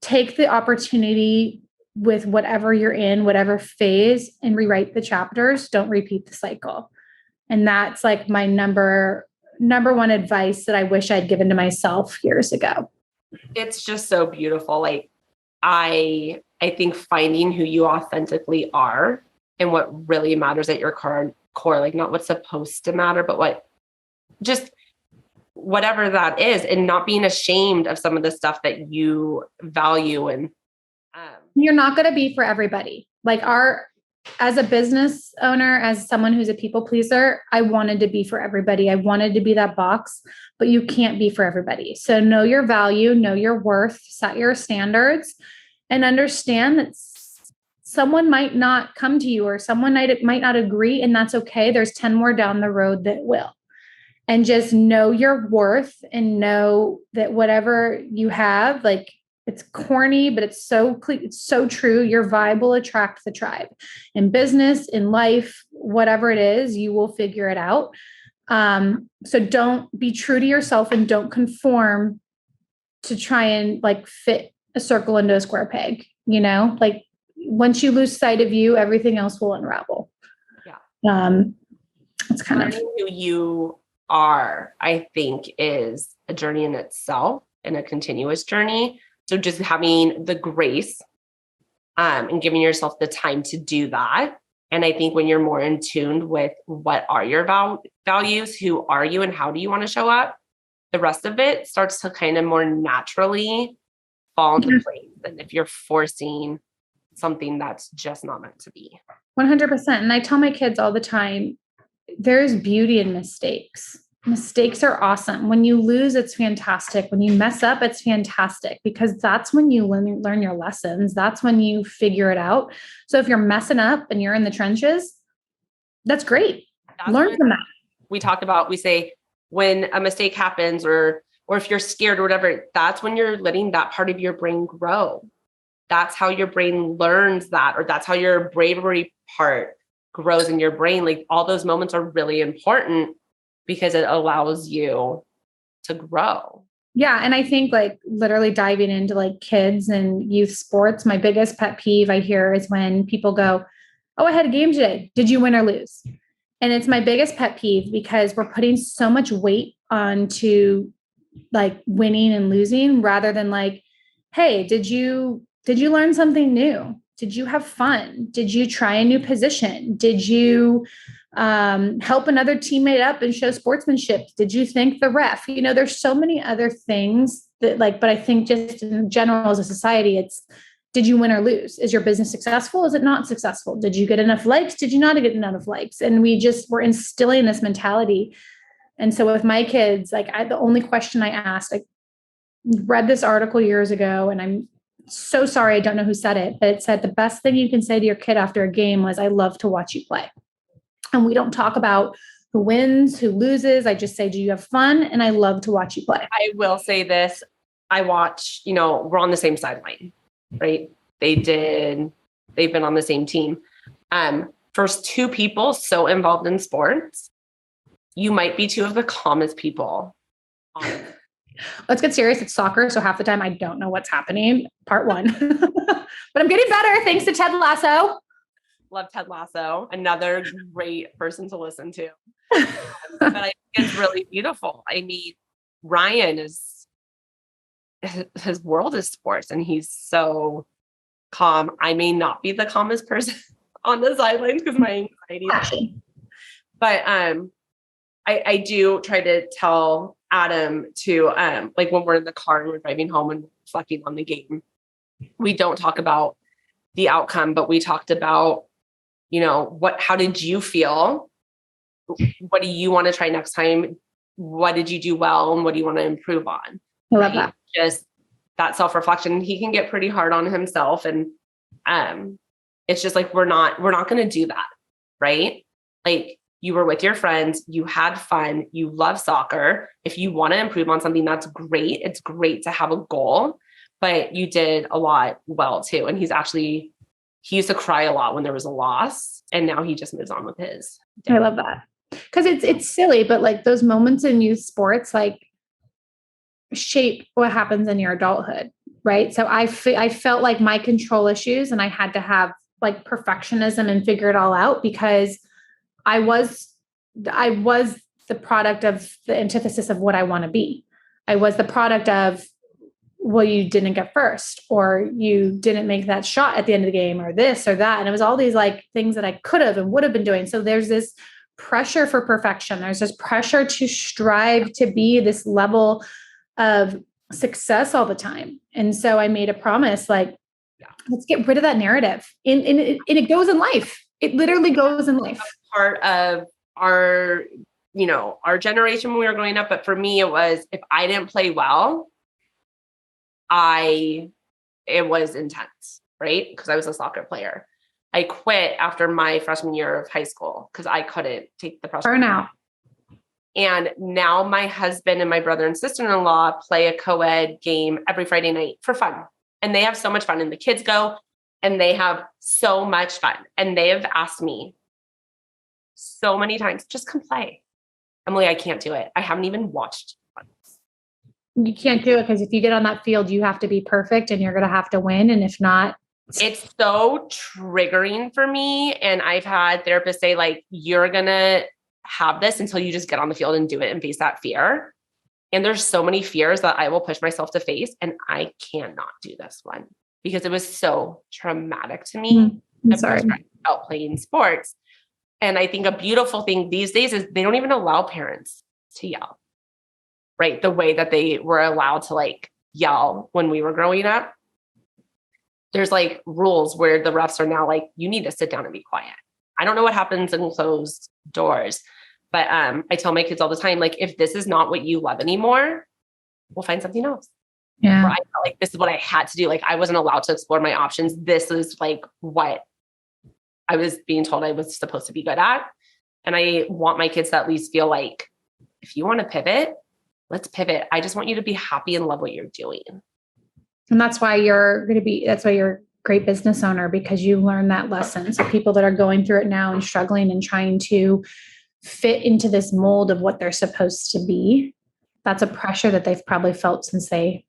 take the opportunity with whatever you're in, whatever phase, and rewrite the chapters. Don't repeat the cycle. And that's like my number one advice that I wish I'd given to myself years ago. It's just so beautiful. Like I think finding who you authentically are and what really matters at your core, like not what's supposed to matter, but what just whatever that is, and not being ashamed of some of the stuff that you value. And you're not going to be for everybody. Like as a business owner, as someone who's a people pleaser, I wanted to be for everybody. I wanted to be that box, but you can't be for everybody. So know your value, know your worth, set your standards, and understand that someone might not come to you or someone might not agree, and that's okay. There's 10 more down the road that will. And just know your worth and know that whatever you have, like, it's corny, but it's so true. Your vibe will attract the tribe. In business, in life, whatever it is, you will figure it out. So don't be true to yourself and don't conform to try and like fit a circle into a square peg. Like once you lose sight of you, everything else will unravel. Yeah. It's kind of who you are, I think, is a journey in itself and a continuous journey. So just having the grace and giving yourself the time to do that. And I think when you're more in tune with what are your values, who are you, and how do you want to show up, the rest of it starts to kind of more naturally fall into place than if you're forcing something that's just not meant to be. 100%. And I tell my kids all the time, there's beauty in mistakes. Mistakes are awesome. When you lose, it's fantastic. When you mess up, it's fantastic, because that's when you learn your lessons. That's when you figure it out. So if you're messing up and you're in the trenches, that's great. Learn from that. We say when a mistake happens or if you're scared or whatever, that's when you're letting that part of your brain grow. That's how your brain learns that, or that's how your bravery part grows in your brain. Like all those moments are really important because it allows you to grow. Yeah. And I think like literally diving into like kids and youth sports, my biggest pet peeve I hear is when people go, "Oh, I had a game today. Did you win or lose?" And it's my biggest pet peeve because we're putting so much weight onto like winning and losing rather than like, "Hey, did you learn something new? Did you have fun? Did you try a new position? Did you help another teammate up and show sportsmanship? Did you thank the ref?" There's so many other things that but I think just in general as a society, it's, did you win or lose? Is your business successful? Is it not successful? Did you get enough likes? Did you not get enough likes? And we're instilling this mentality. And so with my kids, the only question I asked, I read this article years ago, and I'm so sorry, I don't know who said it, but it said the best thing you can say to your kid after a game was, "I love to watch you play." And we don't talk about who wins, who loses. I just say, "Do you have fun?" And "I love to watch you play." I will say this. I watch, we're on the same sideline, right? they've been on the same team. First two people so involved in sports, you might be two of the calmest people. Let's get serious. It's soccer. So half the time I don't know what's happening. Part one, but I'm getting better. Thanks to Ted Lasso. Love Ted Lasso. Another great person to listen to. But I think it's really beautiful. I mean, Ryan his world is sports and he's so calm. I may not be the calmest person on the sidelines because my anxiety. But I do try to tell Adam to like when we're in the car and we're driving home and reflecting on the game, we don't talk about the outcome, but we talked about, how did you feel? What do you want to try next time? What did you do well? And what do you want to improve on? I love that. Just that self-reflection. He can get pretty hard on himself. And it's just like, we're not going to do that. Right. Like you were with your friends, you had fun, you love soccer. If you want to improve on something, that's great. It's great to have a goal, but you did a lot well too. And he used to cry a lot when there was a loss. And now he just moves on with his. I love that. Cause it's silly, but like those moments in youth sports, like shape what happens in your adulthood. Right. So I felt like my control issues and I had to have like perfectionism and figure it all out because I was the product of the antithesis of what I want to be. I was the product of, well, you didn't get first, or you didn't make that shot at the end of the game, or this or that. And it was all these like things that I could have and would have been doing. So there's this pressure for perfection. There's this pressure to strive to be this level of success all the time. And so I made a promise, like, let's get rid of that narrative. And it goes in life. It literally goes in life. Part of our generation when we were growing up. But for me, it was, if I didn't play well, it was intense, right? Because I was a soccer player. I quit after my freshman year of high school because I couldn't take the pressure. Burnout. And now my husband and my brother and sister-in-law play a co-ed game every Friday night for fun. And they have so much fun. And the kids go and they have so much fun. And they have asked me so many times, just come play. I'm like, I can't do it. I haven't even watched once. You can't do it because if you get on that field, you have to be perfect and you're going to have to win. And if not, it's so triggering for me. And I've had therapists say, like, you're going to have this until you just get on the field and do it and face that fear. And there's so many fears that I will push myself to face. And I cannot do this one because it was so traumatic to me. I'm sorry. About playing sports. And I think a beautiful thing these days is they don't even allow parents to yell, right? The way that they were allowed to like yell when we were growing up. There's like rules where the refs are now like, you need to sit down and be quiet. I don't know what happens in closed doors, but I tell my kids all the time, like, if this is not what you love anymore, we'll find something else. Yeah. Or I felt like this is what I had to do. Like, I wasn't allowed to explore my options. This is like what I was being told I was supposed to be good at. And I want my kids to at least feel like, if you want to pivot, let's pivot. I just want you to be happy and love what you're doing. And that's why you're a great business owner, because you learned that lesson. So people that are going through it now and struggling and trying to fit into this mold of what they're supposed to be, that's a pressure that they've probably felt since they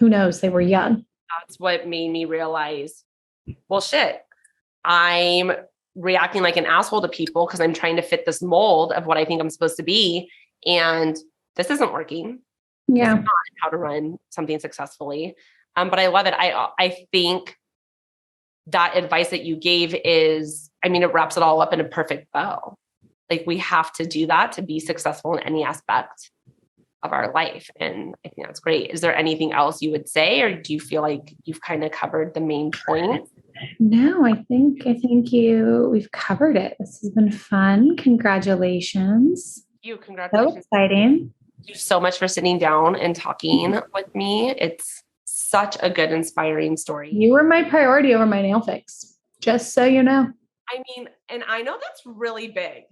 were young. That's what made me realize, well, shit, I'm reacting like an asshole to people because I'm trying to fit this mold of what I think I'm supposed to be. And this isn't working. Yeah. This is not how to run something successfully. But I love it. I think that advice that you gave is, it wraps it all up in a perfect bow. Like, we have to do that to be successful in any aspect of our life. And I think that's great. Is there anything else you would say, or do you feel like you've kind of covered the main points? No, I think we've covered it. This has been fun. Congratulations. Congratulations. So exciting. Thank you so much for sitting down and talking with me. It's such a good, inspiring story. You were my priority over my nail fix, just so you know. And I know that's really big.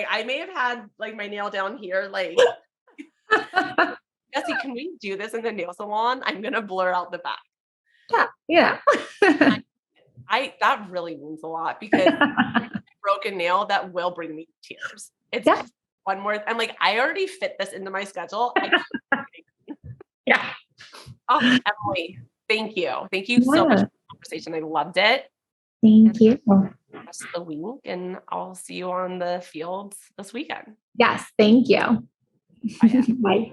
I may have had like my nail down here, like, Jesse, can we do this in the nail salon? I'm going to blur out the back. Yeah. That really means a lot because broken nail that will bring me to tears. It's just one more. I'm like, I already fit this into my schedule. Yeah. Oh, Emily, thank you. Thank you so much for the conversation. I loved it. Thank you. Rest of the week, and I'll see you on the fields this weekend. Yes. Thank you. Bye. Bye.